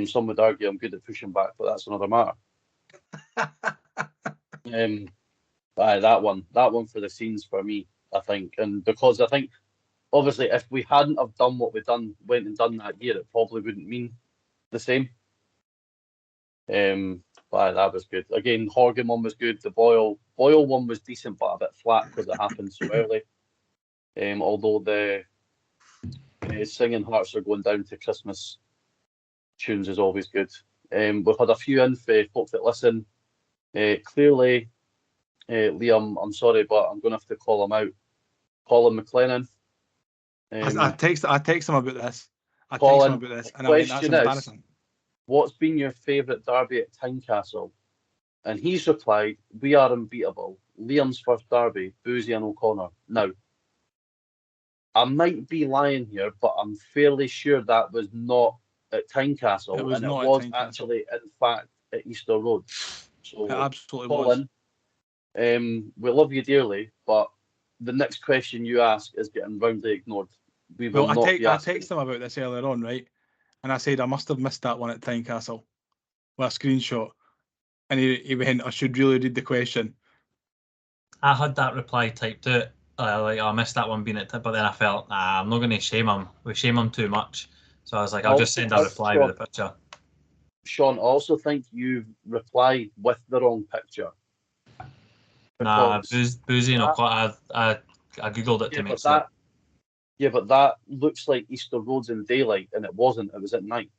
Some would argue I'm good at pushing back, but that's another matter. That one for the scenes for me, I think, and because I think obviously if we hadn't have done what went and done that year, it probably wouldn't mean the same. But that was good. Again, Horgan one was good. The Boyle one was decent, but a bit flat because it happened so early. Although the singing Hearts Are Going Down to Christmas tunes is always good. We've had a few in for folk that listen. Clearly, Liam, I'm sorry, but I'm going to have to call him out. Colin McLennan.
I text him about this.
Colin,
And I went, that's
question is,
embarrassing.
what's been your favourite derby at Tynecastle? And he's replied, we are unbeatable. Liam's first derby, Boozy and O'Connor. Now, I might be lying here, but I'm fairly sure that was not at Tynecastle.
It was
and
not
it
at
was
Tynecastle.
actually, in fact, at Easter Road. So,
It absolutely was.
Colin, we love you dearly, but the next question you ask is getting roundly ignored. We will
Well,
not
I
be asking.
texted him about this earlier on, right? And I said I must have missed that one at Tynecastle with a screenshot. And he went, I should really read the question.
I had that reply typed out. I missed that one being it, but then I felt, I'm not going to shame him. We shame him too much. So I was like, I'll just send a reply with a picture.
Sean, I also think you've replied with the wrong picture.
Nah, Boozy and O'Connor, I googled it to make sure.
Yeah, but that looks like Easter Road's in daylight, and it wasn't. It was at night.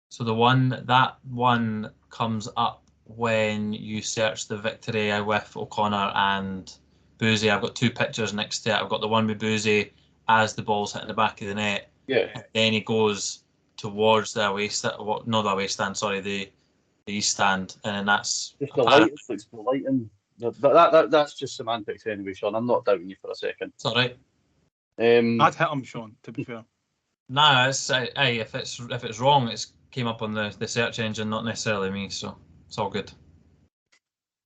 So that one comes up when you search the victory with O'Connor and Boozy. I've got two pictures next to it. I've got the one with Boozy as the ball's hitting the back of the net.
Yeah.
And then he goes towards the away stand, not the away stand, sorry, the east stand, and that's
just the light. It's the lighting. That's just semantics anyway, Sean. I'm not doubting you for a second.
It's all right.
I'd hit him, Sean, to be fair.
Nah, it's if it's wrong, it's came up on the search engine, not necessarily me, so it's all good.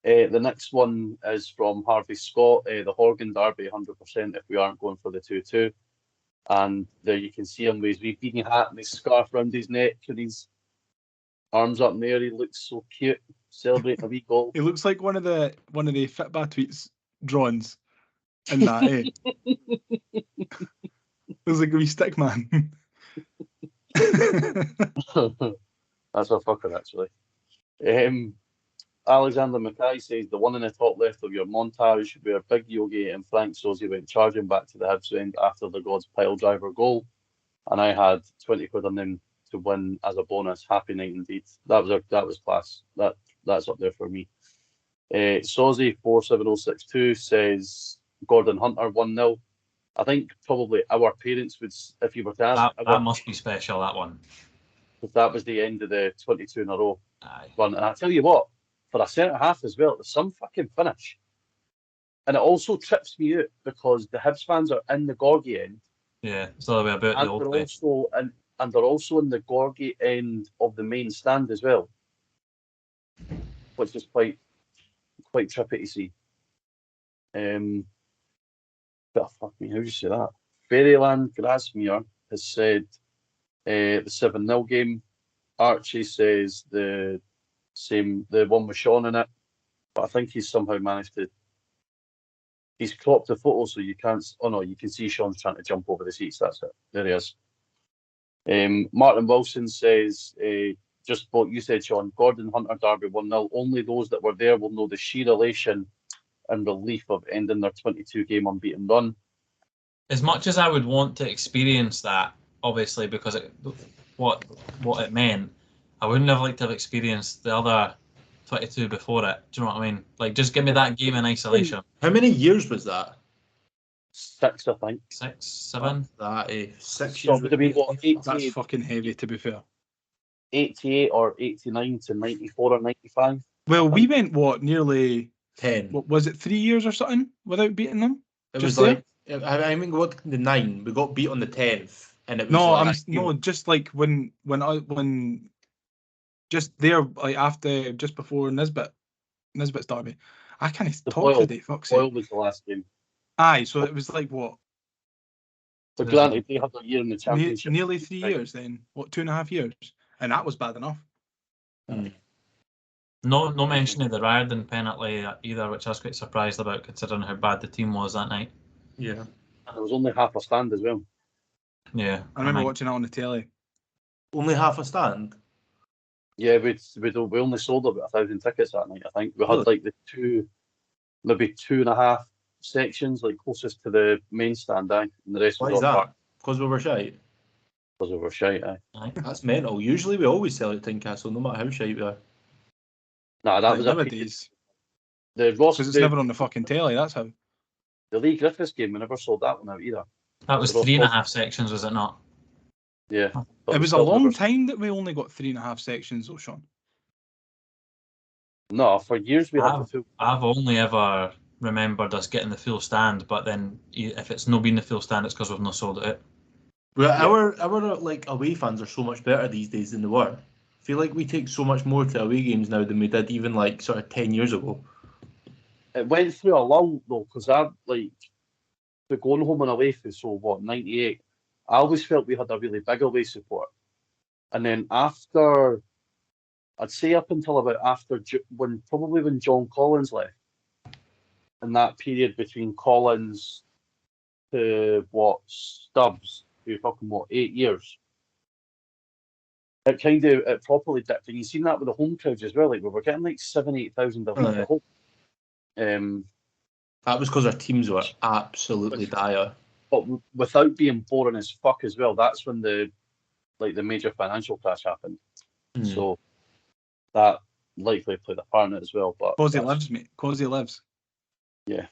The next one is from Harvey Scott, the Horgan Derby, 100% if we aren't going for the 2-2. And there you can see him with his wee beanie hat and his scarf around his neck and his arms up in the air. He looks so cute, celebrating a wee goal.
He looks like one of the Fitbah tweets drawings in that, eh? Looks like a wee stick man.
That's a fucker, actually. Alexander Mackay says the one in the top left of your montage where Big Yogi and Frank Sosie went charging back to the Hibs end after the God's pile driver goal, and I had 20 quid on them to win as a bonus. Happy night indeed. That was class. That's up there for me. Sosie 47062 says Gordon Hunter 1-0. I think probably our parents would, if you were to ask,
that must be special, that one.
Because that was the end of the 22 in a row
Aye.
run. And I tell you what, for a centre half as well, there's some fucking finish. And it also trips me out because the Hibs fans are in the Gorgie end.
Yeah, it's all the way about the old way.
And they're also in the Gorgie end of the main stand as well. Which is quite trippy to see. But fuck me, how do you say that? Fairyland Grasmere has said the 7-0 game. Archie says the one with Sean in it. But I think he's somehow managed to. He's cropped the photo so you can't. Oh no, you can see Sean's trying to jump over the seats. That's it. There he is. Martin Wilson says just what you said, Sean. Gordon Hunter Derby 1-0. Only those that were there will know the sheer elation and relief of ending their 22-game unbeaten run.
As much as I would want to experience that, obviously, because what it meant, I wouldn't have liked to have experienced the other 22 before it. Do you know what I mean? Like, just give me that game in isolation.
How many years was that?
6, I think.
6, 7.
That 6
So
years.
would have been what, 88,
That's fucking heavy, to be fair.
88 or 89 to 94 or 95.
Well, we went nearly
10.
What was it, 3 years or something without beating them?
It was like I mean, we got the 9. We got beat on the 10th, and it was
just like when just there, like after, just before Nisbet's derby. I can't talk today. Fuck's sake.
Boyle was the last game.
Aye, so it was like what?
So granted, they had a year in the championship.
Nearly 3 years then. What, 2.5 years? And that was bad enough.
No mention of the Riordan penalty either, which I was quite surprised about considering how bad the team was that night.
Yeah.
And there was only half a stand as well.
Yeah.
I remember watching it on the telly.
Only half a stand?
Yeah, we only sold about 1,000 tickets that night, I think. We had like maybe 2.5 sections, like closest to the main stand, and the rest
Why
was
is that?
Park.
Because we were shite?
Because we were shite,
That's mental. Usually we always sell at Tynecastle, no matter how shite we are.
Nah, that was
nowadays.
The Ross,
Because it's never on the fucking telly. That's how.
the Lee Griffiths game, we never sold that one out either.
That was
Ross
3.5 sections, was it not?
Yeah. But
It
we
was a
still
long
never-
time that we only got 3.5 sections, though, Sean.
No, for years we had the full.
I've only ever remembered us getting the full stand, but then if it's not been the full stand, it's because we've not sold it out.
Well, our like away fans are so much better these days than they were. I feel like we take so much more to away games now than we did even like sort of 10 years ago.
It went through a lull though, because I like the going home and away through. So what, 98? I always felt we had a really big away support, and then after, I'd say up until about after when John Collins left, in that period between Collins to Stubbs, you're talking 8 years. It properly dipped, and you've seen that with the home crowds as well. Like we were getting like 7,000-8,000 a week at home.
That was because our teams were absolutely dire.
But without being boring as fuck as well, that's when the major financial crash happened. So that likely played a part in it as well. But
Cause he lives, mate. Cause he lives.
Yeah.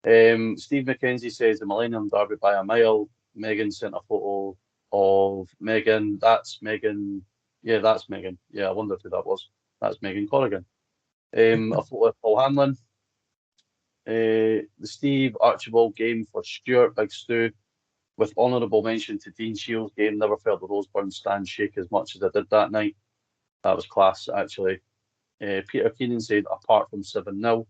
Steve McKenzie says the Millennium Derby by a mile. Megan sent a photo of Megan. That's Megan. Yeah, that's Megan. Yeah, I wondered who that was. That's Megan Corrigan. A photo of Paul Hanlon. The Steve Archibald game for Stuart Big Stu, with honourable mention to Dean Shields' game. Never felt the Roseburn stand shake as much as I did that night. That was class, actually. Peter Keenan said, apart from 7-0.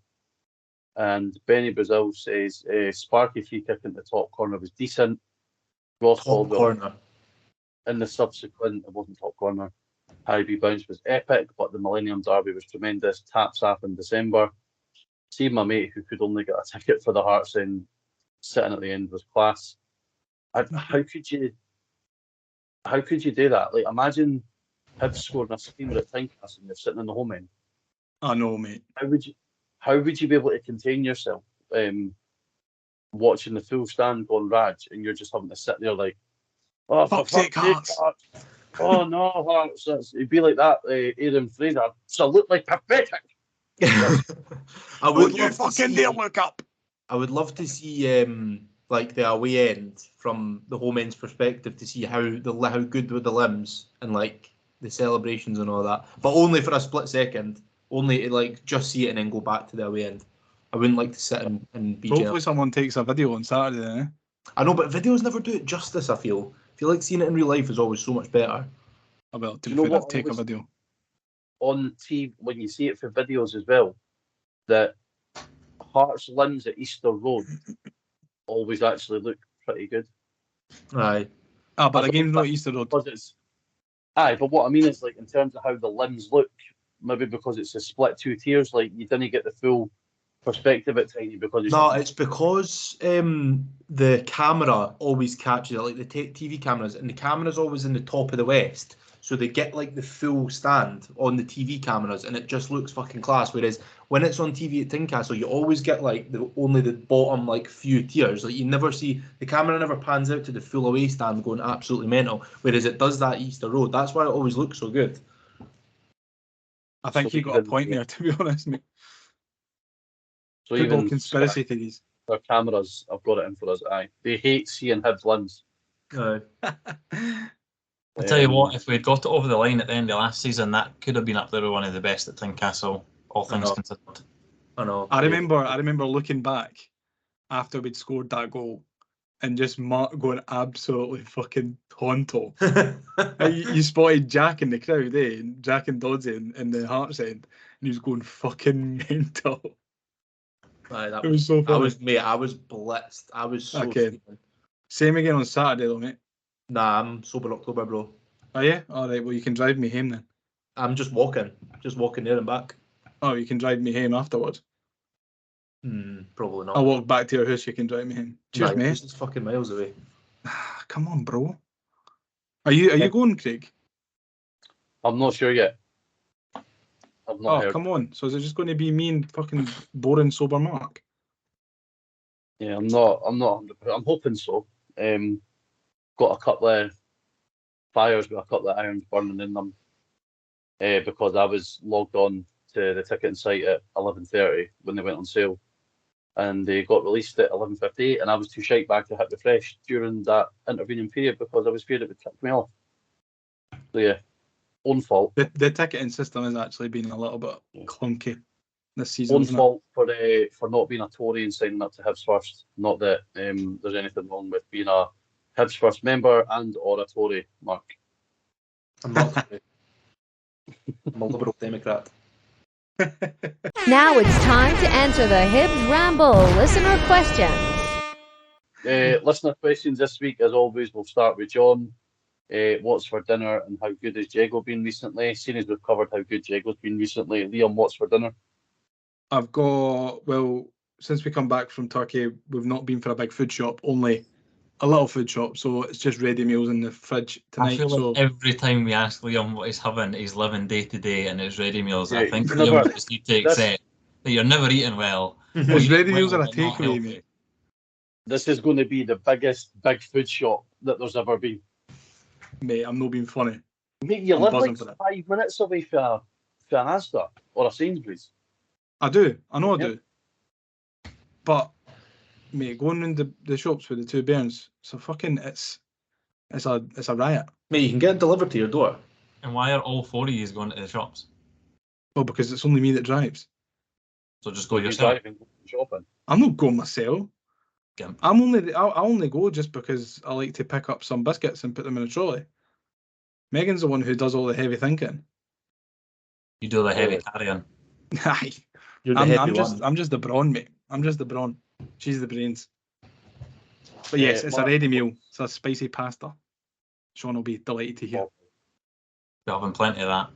And Benny Brazil says, Sparky free kick in the top corner was decent. Ross
Top corner.
In the subsequent, it wasn't top corner. Harry B. Bounce was epic, but the Millennium Derby was tremendous. Taps off in December. See my mate who could only get a ticket for the Hearts and sitting at the end was class. How could you do that? Like, imagine Hibs scoring a screamer at Tynecastle and you're sitting in the home end.
I know, mate.
How would you be able to contain yourself watching the full stand going Raj, and you're just having to sit there like, oh, for
Fuck's sake, Hearts.
Oh no, Hearts. It'd be like that, Aaron Fraser. Absolutely pathetic.
I would
you fucking dare look up.
I would love to see like the away end from the home end's perspective to see how good were the limbs and like the celebrations and all that, but only for a split second. Only to like just see it and then go back to the away end. I wouldn't like to sit and be.
Hopefully, someone takes a video on Saturday. Eh?
I know, but videos never do it justice. I feel like seeing it in real life is always so much better.
Well, to be fair, I'd take a video.
On TV, when you see it for videos as well, that Hearts limbs at Easter Road always actually look pretty good.
Aye.
But the game's not Easter Road.
But what I mean is, like, in terms of how the limbs look, maybe because it's a split 2 tiers, like you didn't get the full perspective at Tiny because
it's because the camera always captures it, like the TV cameras, and the camera's always in the top of the west, so they get like the full stand on the TV cameras, and it just looks fucking class. Whereas when it's on TV at Tynecastle, you always get like only the bottom like few tiers. Like you never see, the camera never pans out to the full away stand going absolutely mental. Whereas it does that Easter Road. That's why it always looks so good.
I think you got a point there, to be honest, mate.
So
Football
even
conspiracy theories.
Their cameras, I've got it in for us. Aye, they hate seeing Hibs limbs.
Aye.
I tell you what, if we'd got it over the line at the end of last season, that could have been up there with one of the best at Tynecastle, all things considered.
I know.
I remember looking back after we'd scored that goal and just Mark going absolutely fucking tonto. you spotted Jack in the crowd, eh? Jack and Doddsy in the Hearts end, and he was going fucking mental.
Aye,
it was so funny.
I was blitzed. I was so
okay. Same again on Saturday though, mate.
Nah, I'm sober October, bro.
Oh yeah? Alright, well you can drive me home then.
I'm just walking there and back.
Oh, you can drive me home afterwards?
Probably not.
I'll walk back to your house, you can drive me home. Cheers, mate.
It's fucking miles away.
Come on, bro. Are you going, Craig?
I'm not sure yet. I've not heard.
Come on. So is it just going to be me and fucking boring sober Mark?
Yeah, I'm not 100%. I'm hoping so. Got a couple of fires with a couple of irons burning in them. Because I was logged on to the ticketing site at 11:30 when they went on sale, and they got released at 11:58, and I was too shite back to hit refresh during that intervening period because I was feared it would kick me off. So yeah, own fault.
The ticketing system has actually been a little bit clunky this season.
Own
Isn't it?
fault for not being a Tory and signing up to Hibs First. Not that there's anything wrong with being a Hibs First member and or a Tory, Mark.
I'm not. I'm a Liberal Democrat.
Now it's time to answer the Hibs Ramble listener questions.
Listener questions this week, as always, we'll start with John. What's for dinner and how good has Jago been recently? Seeing as we've covered how good Jago's been recently, Liam, what's for dinner?
I've got, well, since we come back from Turkey, we've not been for a big food shop, only a little food shop, so it's just ready meals in the fridge tonight.
I feel
so
like every time we ask Liam what he's having, he's living day to day and it's ready meals.
Yeah,
I think
you never-
Liam just need to accept that you're never eating well.
it's ready meals are a
but not
takeaway,
healthy.
mate.
This is going to be the biggest big food shop that there's ever been.
Mate, I'm not being funny.
Mate, you
I'm
live
buzzing
like
for that.
5 minutes away from an Asda or a Sainsbury's.
I do. I know I
Yep.
do. But mate, going round the shops with the two bairns, so fucking it's a riot.
Mate, you can get it delivered to your door.
And why are all four of you going to the shops?
Well, because it's only me that drives.
So just go
You're
yourself.
driving shopping.
I'm not going myself.
Gimp.
I only go just because I like to pick up some biscuits and put them in a trolley. Megan's the one who does all the heavy thinking.
You do the heavy
Really?
carrying.
Aye.
You're the heavy one.
I'm just the brawn, mate. I'm just the brawn. She's the brains. But yes, it's
Mark,
a ready meal. It's a spicy pasta. Sean will be delighted to hear.
You're having plenty of that.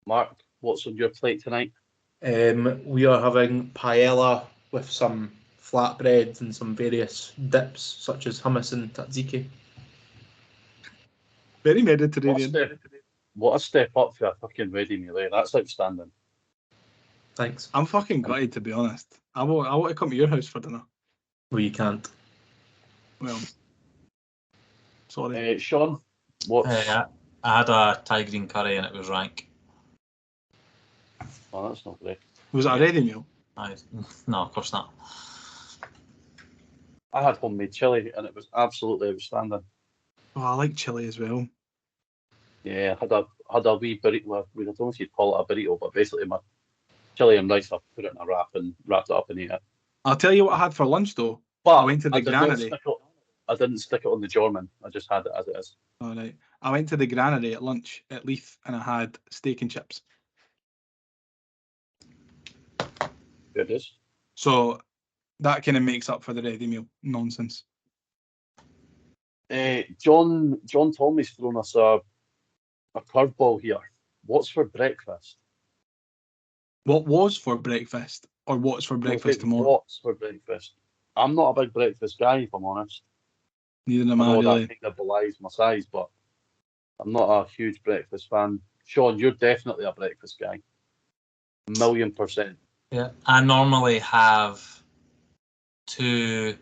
Mark, what's on your plate tonight?
We are having paella with some flatbreads and some various dips such as hummus and tzatziki.
Very Mediterranean.
What a step up for a fucking ready meal, eh? That's outstanding.
Thanks.
I'm fucking gutted, to be honest. I want to come to your house for dinner.
Well, you can't.
Well, sorry.
Sean, what's...
I had a Thai green curry and it was rank.
Oh, that's not great.
Was it a ready meal?
No, of course not.
I had homemade chilli and it was absolutely outstanding.
Oh, I like chili as well.
Yeah, I had a wee burrito. Well, I don't know if you'd call it a burrito, but basically my chili and rice, I put it in a wrap and wrapped it up and ate it.
I'll tell you what I had for lunch though.
But
I went to the granary.
I didn't stick it on the German. I just had it as it is.
All right. I went to the granary at lunch at Leith and I had steak and chips.
There it is.
So that kind of makes up for the ready meal nonsense.
John Tommy's thrown us a curveball here. What's for breakfast?
What was for breakfast or what's for breakfast tomorrow?
What's for breakfast? I'm not a big breakfast guy, if I'm honest.
Neither am
I
I
know
really.
that kind of belies my size, but I'm not a huge breakfast fan. Sean, you're definitely a breakfast guy. 1,000,000%.
Yeah, I normally have 2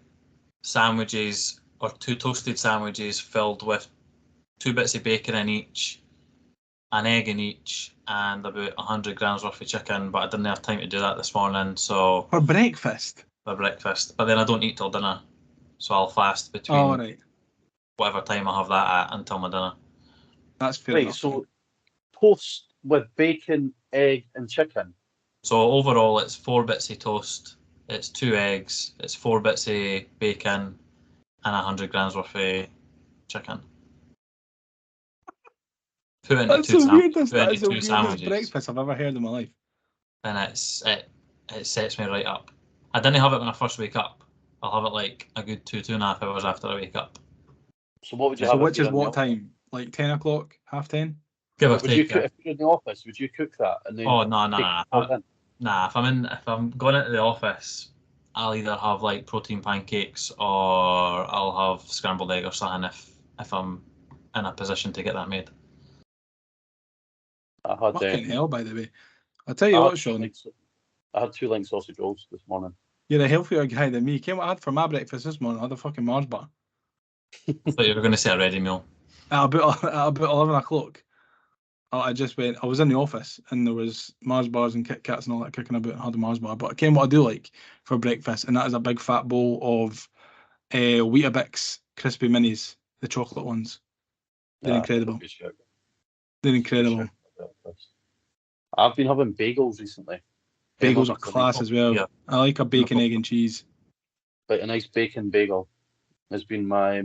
sandwiches or 2 toasted sandwiches filled with 2 bits of bacon in each, an egg in each, and about 100 grams worth of chicken. But I didn't have time to do that this morning, so
For breakfast?
for breakfast. But then I don't eat till dinner, so I'll fast between
Oh, right.
whatever time I have that at until my dinner.
That's fair
Right,
enough.
so toast with bacon, egg, and chicken.
So overall, it's 4 bits of toast, it's 2 eggs, it's 4 bits of bacon, and 100 grams worth of chicken. Put into
That's
2
the weirdest,
put
that
into
is the
2
weirdest
sandwiches,
breakfast I've ever heard in my life.
and it sets me right up. I didn't have it when I first wake up. I'll have it like a good 2.5 hours after I wake up.
So what would you
So
have?
which
if
is
you're in the
what time? Like 10 o'clock? Half 10?
Give or
Would you
take.
cook, if you're in the office, would you cook that? And then
Oh no.
take it all in?
Nah, if I'm going into the office, I'll either have like protein pancakes or I'll have scrambled egg or something if I'm in a position to get that made.
I had,
Fucking hell, by the way. I'll tell you
I
what,
had
Sean,
I had 2 link sausage rolls this morning.
you're a healthier guy than me. Came what I had for my breakfast this morning. I had a fucking Mars bar.
I thought you were going to say a ready meal.
At about 11 o'clock. I just went. I was in the office and there was Mars bars and Kit Kats and all that kicking about. And had a Mars bar, but I came what I do like for breakfast, and that is a big fat bowl of Weetabix crispy minis, the chocolate ones. They're incredible.
Good shout.
They're
Good
incredible.
shout for breakfast. I've been having bagels recently.
Bagels are
Obviously,
class as well.
Yeah.
I like a bacon, egg, and cheese.
Like a nice bacon bagel has been my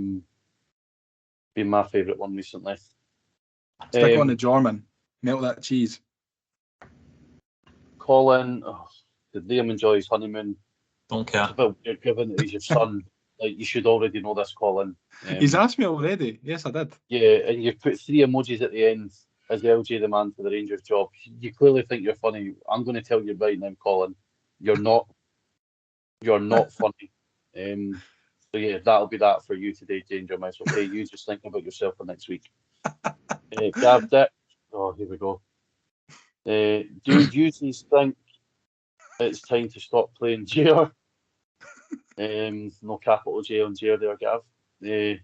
favourite one recently.
Stick it on the jar, man. Melt that cheese.
Colin, did Liam enjoy his honeymoon?
Don't care.
It's a bit weird given that he's your son. Like, you should already know this, Colin.
He's asked me already. Yes, I did.
Yeah, and you've put 3 emojis at the end as LJ the man for the Rangers job. You clearly think you're funny. I'm going to tell you right now, Colin, you're not. You're not funny. So yeah, that'll be that for you today, Danger Mouse. Okay, you just think about yourself for next week. Gav Dick. Oh, here we go. Do you think it's time to stop playing Jair? No capital J on Jair there, Gav. In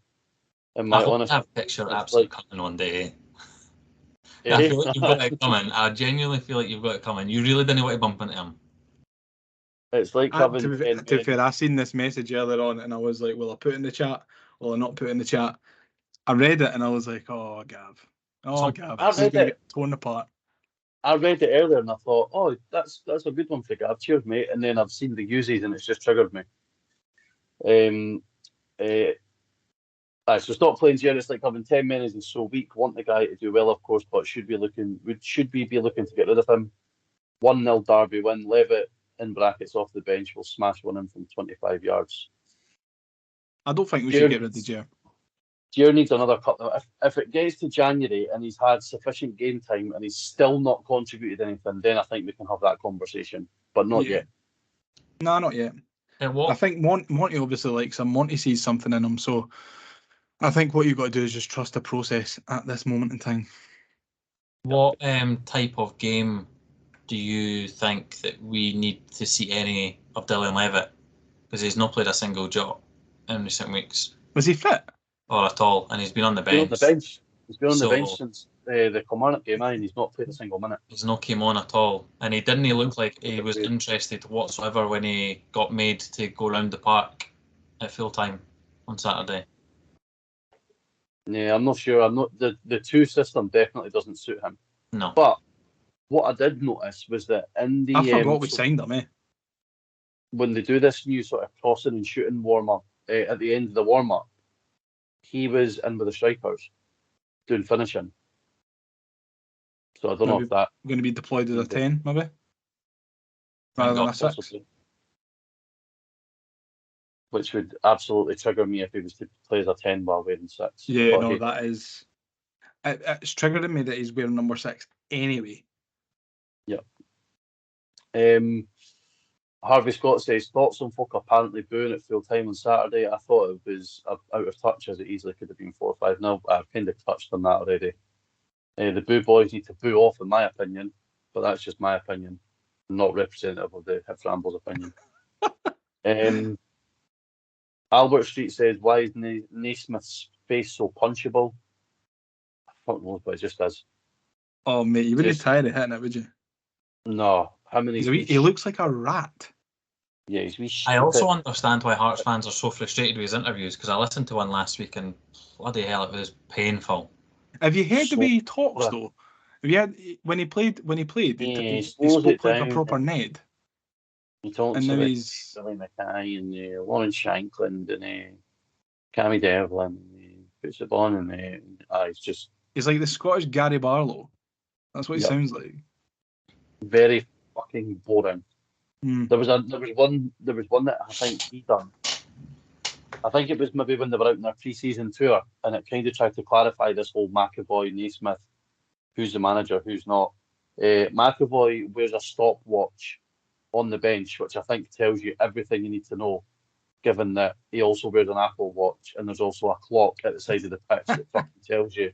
my
I hope
honest,
to have picture
it's
absolutely
like-
coming one day. I feel like you've got it coming. I genuinely feel like you've got it coming. You really didn't want to bump into him.
It's like having
To
10
be
men.
fair, I seen this message earlier on, and I was like, "Will I put it in the chat? Will I not put it in the chat?" I read it, and I was like, "Oh, Gav,
So,
Gav,
I
this is
read
going
it.
to get torn apart."
I read it earlier and I thought, oh, that's a good one for Gav. Cheers, mate. And then I've seen the uses and it's just triggered me. So stop playing Jair. It's like having 10 men is so weak. Want the guy to do well, of course, but should we be looking to get rid of him? 1-0 Derby win. Levitt in brackets off the bench will smash one in from 25 yards.
I don't think we should get rid of Jair.
Jair needs another couple. If it gets to January and he's had sufficient game time and he's still not contributed anything, then I think we can have that conversation. But not yet.
No, not yet. I think Monty obviously likes him. Monty sees something in him, so I think what you've got to do is just trust the process at this moment in time.
What type of game do you think that we need to see any of Dylan Levitt? Because he's not played a single job in recent weeks.
Was he fit?
Or at all, and he's been on the
He's
bench.
been on the bench since the Kilmarnock game, and he's not played a single minute.
He's not came on at all, and he didn't look like he was interested whatsoever when he got made to go round the park at full time on Saturday.
Yeah, I'm not sure. The 2 system definitely doesn't suit him.
No.
But what I did notice was that in the
I forgot we signed him,
when they do this new sort of crossing and shooting warm up at the end of the warm up, he was in with the strikers doing finishing. So I don't know if that
going to be deployed as a 10, maybe, rather than a 6.
possibly, which would absolutely trigger me if he was to play as a 10 while wearing 6.
Yeah,
But
no,
hey,
that is. It's triggering me that he's wearing number 6 anyway.
Harvey Scott says thoughts on folk apparently booing at full time on Saturday. I thought it was out of touch as it easily could have been 4 or 5-0. I've kind of touched on that already. The boo boys need to boo off, in my opinion, but that's just my opinion, not representative of the Hibs Ramble's opinion. Albert Street says, why is Naismith's face so punchable? I don't know, but it just is.
Oh, mate, you wouldn't be tired of hitting it, would you?
No. How many?
He looks like a rat.
Yeah, he's wee.
I also understand why Hearts fans are so frustrated with his interviews, because I listened to one last week and bloody hell, it was painful.
Have you heard the way he talks though? Have you heard when he played? He spoke like a proper Ned.
He talks
and now
about
he's
Billy Mackay and Lawrence Shankland and Cammy Devlin. And puts the ball in there. He's
like the Scottish Gary Barlow. That's what he sounds like.
Very fucking boring.
Mm.
There was one that I think he done. I think it was maybe when they were out in their pre-season tour, and it kind of tried to clarify this whole McAvoy, Naismith, who's the manager, who's not. McAvoy wears a stopwatch on the bench, which I think tells you everything you need to know, given that he also wears an Apple Watch, and there's also a clock at the side of the pitch that fucking tells you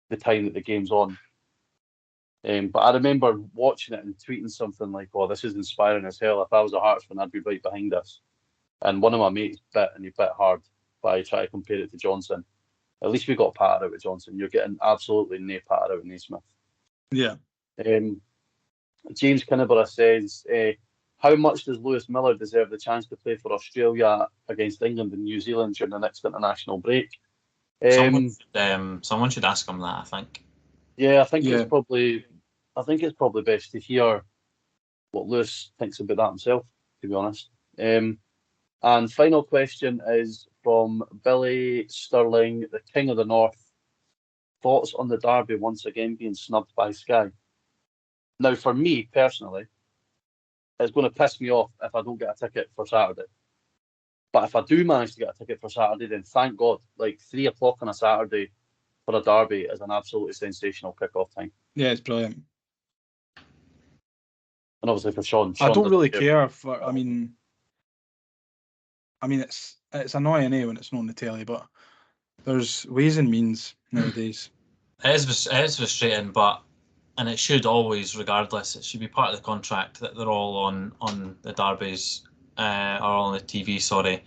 the time that the game's on. But I remember watching it and tweeting something like, oh, this is inspiring as hell. If I was a Hearts fan, I'd be right behind this. And one of my mates bit, and he bit hard, but I try to compare it to Johnson. At least we got patter out with Johnson. You're getting absolutely no patter out with Naismith.
Yeah.
James Kinneborough says, how much does Lewis Miller deserve the chance to play for Australia against England and New Zealand during the next international break?
Someone should ask him that, I think.
Yeah, I think
Yeah.
it's probably best to hear what Lewis thinks about that himself, to be honest. And final question is from Billy Sterling, the King of the North. Thoughts on the derby once again being snubbed by Sky? Now, for me personally, it's going to piss me off if I don't get a ticket for Saturday. But if I do manage to get a ticket for Saturday, then thank God. Like 3 o'clock on a Saturday for a derby is an absolutely sensational kick-off time.
Yeah, it's brilliant.
And obviously for Sean
I don't
doesn't
really care for. I mean, it's annoying when it's not on the telly, but there's ways and means nowadays.
It is frustrating, and it should always, regardless, it should be part of the contract that they're all on the derbies, or on the TV. Sorry,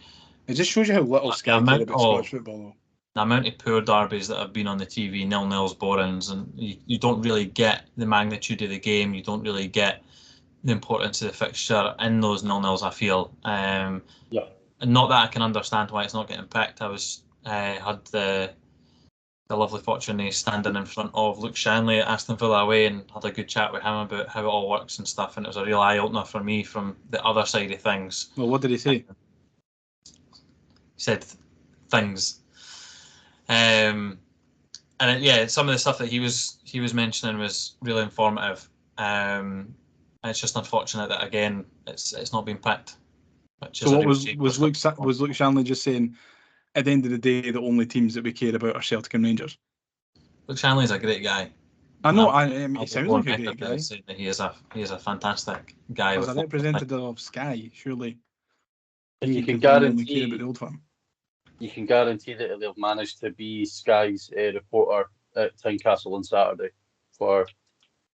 It just shows you how little Sky care about Scottish football, though.
The amount of poor derbies that have been on the TV, 0-0s, borings, and you don't really get the magnitude of the game. You don't really get the importance of the fixture in those 0-0s, I feel. And not that I can understand why it's not getting picked. I was had the lovely fortune of standing in front of Luke Shanley at Aston Villa away and had a good chat with him about how it all works and stuff, and it was a real eye-opener for me from the other side of things.
Well, what did he say?
He said things. Some of the stuff that he was mentioning was really informative. It's just unfortunate that again it's not been picked.
So what was Luke Shanley just saying? At the end of the day, the only teams that we care about are Celtic and Rangers.
Luke Shanley's a great guy.
I know. He sounds like a great guy.
He is a fantastic guy.
As a representative of Sky, surely.
You can
guarantee about the old firm.
You can guarantee that they'll manage to be Sky's reporter at Tynecastle on Saturday for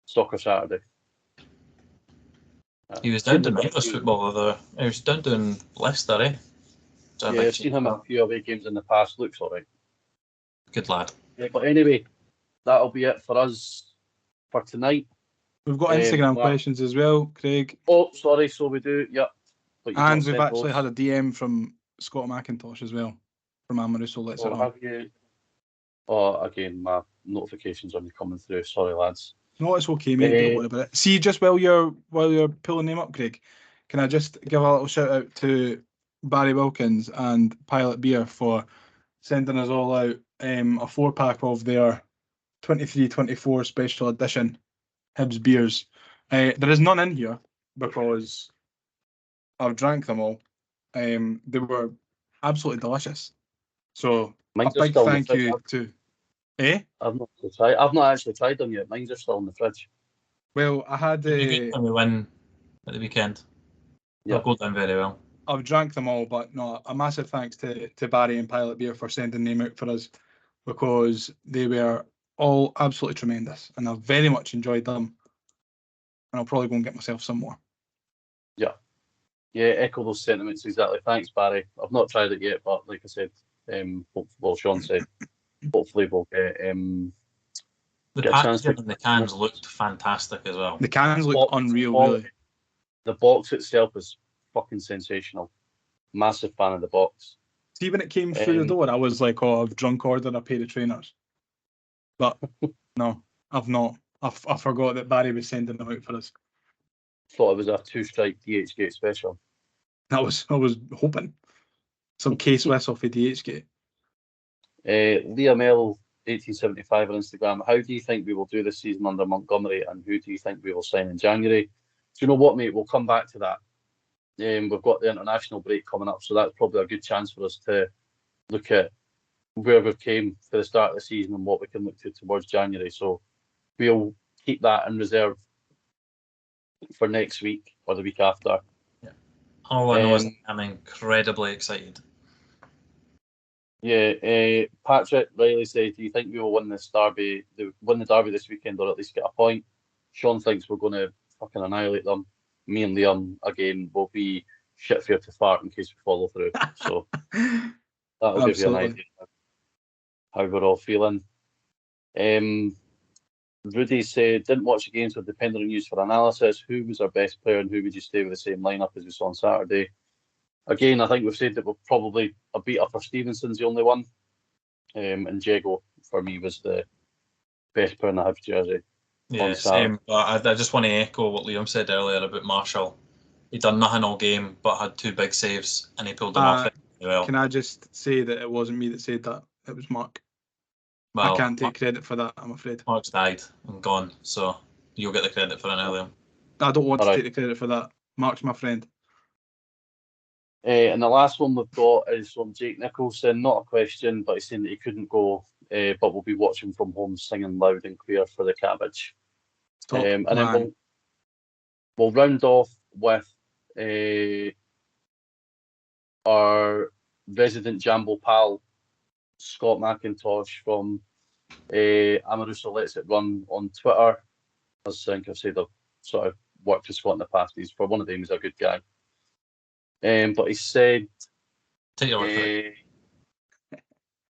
Soccer Saturday.
He was down doing English football though. He was down doing Leicester, eh?
So yeah, I've seen him at a few away games in the past. Looks all right.
Good lad.
Yeah, but anyway, that'll be it for us for tonight.
We've got Instagram questions as well, Craig.
Oh, sorry, so we do, yep.
And we've actually had a DM from Scott McIntosh as well, from Amaruso. Let's
have you? Oh, again, my notifications aren't coming through. Sorry, lads.
No, it's okay, mate. Don't worry about it. See, just while you're pulling them up, Craig, can I just give a little shout out to Barry Wilkins and Pilot Beer for sending us all out a 4-pack of their 23-24 special edition Hibs beers. There is none in here because I've drank them all. They were absolutely delicious. So a big thank you to.
I've not actually tried them yet. Mine are still in the fridge.
Well, I had
we win at the weekend. They'll go down very well.
I've drank them all, but no, a massive thanks to Barry and Pilot Beer for sending them out for us because they were all absolutely tremendous and I've very much enjoyed them. And I'll probably go and get myself some more.
Yeah, echo those sentiments exactly. Thanks, Barry. I've not tried it yet, but like I said, Sean said, hopefully we'll get
the packaging and the cans looked fantastic as well.
The cans looked unreal, really.
The box itself is fucking sensational. Massive fan of the box.
See, when it came through the door, I was like, "Oh, I've drunk ordered a pair of trainers," but no, I've not. I forgot that Barry was sending them out for us.
Thought it was a 2-stripe DHgate special.
I was hoping some K-Swiss for DHgate.
Liam L 1875 on Instagram. How do you think we will do this season under Montgomery, and who do you think we will sign in January? Do you know what, mate? We'll come back to that. We've got the international break coming up, so that's probably a good chance for us to look at where we've came for the start of the season and what we can look to towards January. So we'll keep that in reserve for next week or the week after.
Yeah. All I know is I'm incredibly excited.
Yeah, Patrick Riley says, do you think we will win this derby? Win the derby this weekend, or at least get a point? Sean thinks we're going to fucking annihilate them. Me and Liam again will be shit fear to fart in case we follow through. So that'll give you an idea of how we're all feeling. Rudy said, didn't watch the game, so depending on news for analysis, who was our best player and who would you stay with the same lineup as we saw on Saturday? Again, I think we've said that we'll probably a beat up for Stevenson's the only one. And Diego, for me, was the best player in the Hibs jersey.
Yeah, same. But I just want to echo what Liam said earlier about Marshall. He done nothing all game, but had 2 big saves, and he pulled them off really well.
Can I just say that it wasn't me that said that? It was Mark.
Well,
I can't take credit for that, I'm afraid.
Mark's died and gone, so you'll get the credit for it now, Liam.
I don't want to take the credit for that. Mark's my friend.
And the last one we've got is from Jake Nicholson. Not a question, but he's saying that he couldn't go, but we'll be watching from home, singing loud and clear for the cabbage. And then we'll round off with our resident Jambo pal, Scott McIntosh from Amaruso Lets It Run on Twitter. As I think I've said, I've sort of worked with Scott in the past. He's, for one of them, he's a good guy. But he said,
take your word for it.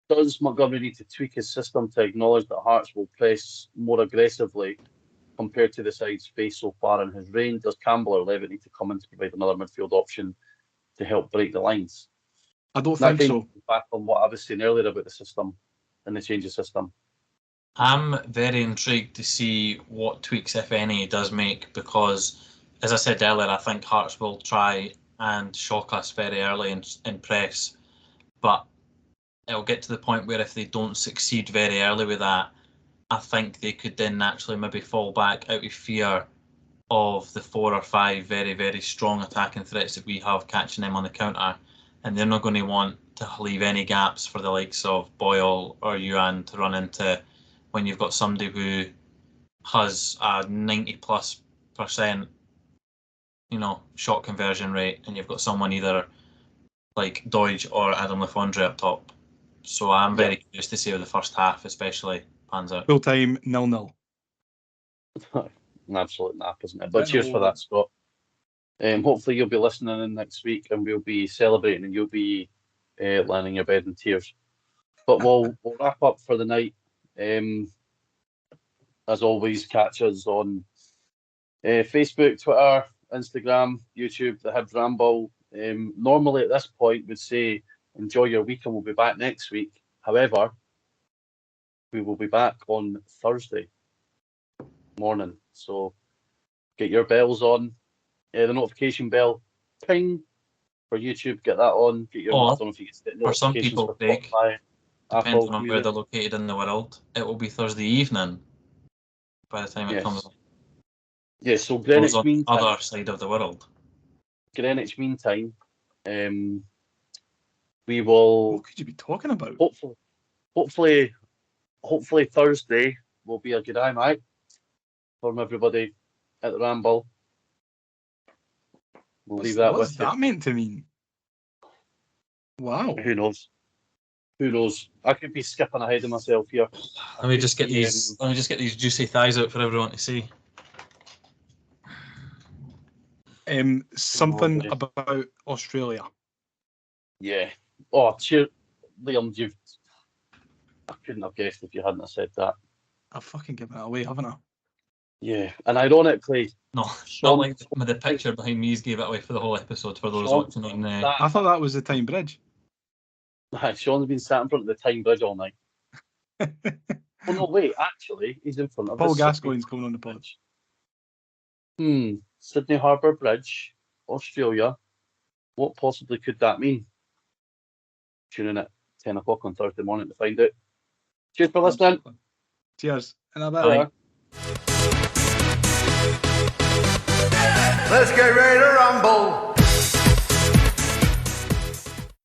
Does Montgomery need to tweak his system to acknowledge that Hearts will press more aggressively compared to the sides faced so far in his reign? Does Campbell or Levitt need to come in to provide another midfield option to help break the lines?
I don't think so.
Back on what I was saying earlier about the system and the change of system.
I'm very intrigued to see what tweaks, if any, he does make, because, as I said earlier, I think Hearts will try and shock us very early in press, but it'll get to the point where if they don't succeed very early with that, I think they could then naturally maybe fall back out of fear of the 4 or 5 very, very strong attacking threats that we have catching them on the counter, and they're not going to want to leave any gaps for the likes of Boyle or Yuan to run into when you've got somebody who has a 90+%, shot conversion rate, and you've got someone either like Doige or Adam Lafondre up top. So I'm very curious to see how the first half especially pans out.
Full time 0-0.
An absolute nap, isn't it? But cheers for that, Scott. Hopefully you'll be listening in next week and we'll be celebrating and you'll be lying in your bed in tears. But we'll wrap up for the night. As always, catch us on Facebook, Twitter, Instagram, YouTube, the Hibs Ramble. Normally at this point we'd say enjoy your week and we'll be back next week. However, we will be back on Thursday morning. So get your bells on. The notification bell, ping for YouTube. Get that on. Get your. I don't know if you get
for some people, Craig, depending on where
music.
they're located in the world, it will be Thursday evening by the time it comes.
Yeah, so Greenwich Mean Time.
Other side of the world.
Greenwich Mean Time. We will.
What could you be talking about?
Hopefully Thursday will be a good eye, mate, from everybody at the Ramble. We'll leave that with you.
What's that meant to mean? Wow.
Who knows? I could be skipping ahead of myself here.
Let me just get these juicy thighs out for everyone to see.
Something about Australia.
Yeah. Oh, cheer, Liam. I couldn't have guessed if you hadn't have said that.
I've fucking given it away, haven't I?
Yeah, and ironically,
not like the picture behind me gave it away for the whole episode for those watching on.
I thought that was the Tyne Bridge.
Sean's been sat in front of the Tyne Bridge all night. Oh no, wait, actually, he's in front of
Paul Gascoigne's coming on the pod.
Sydney Harbour Bridge, Australia. What possibly could that mean? Tune in at 10 o'clock on Thursday morning to find out. Cheers for listening.
Cheers. And
Bye.
Let's get ready to rumble.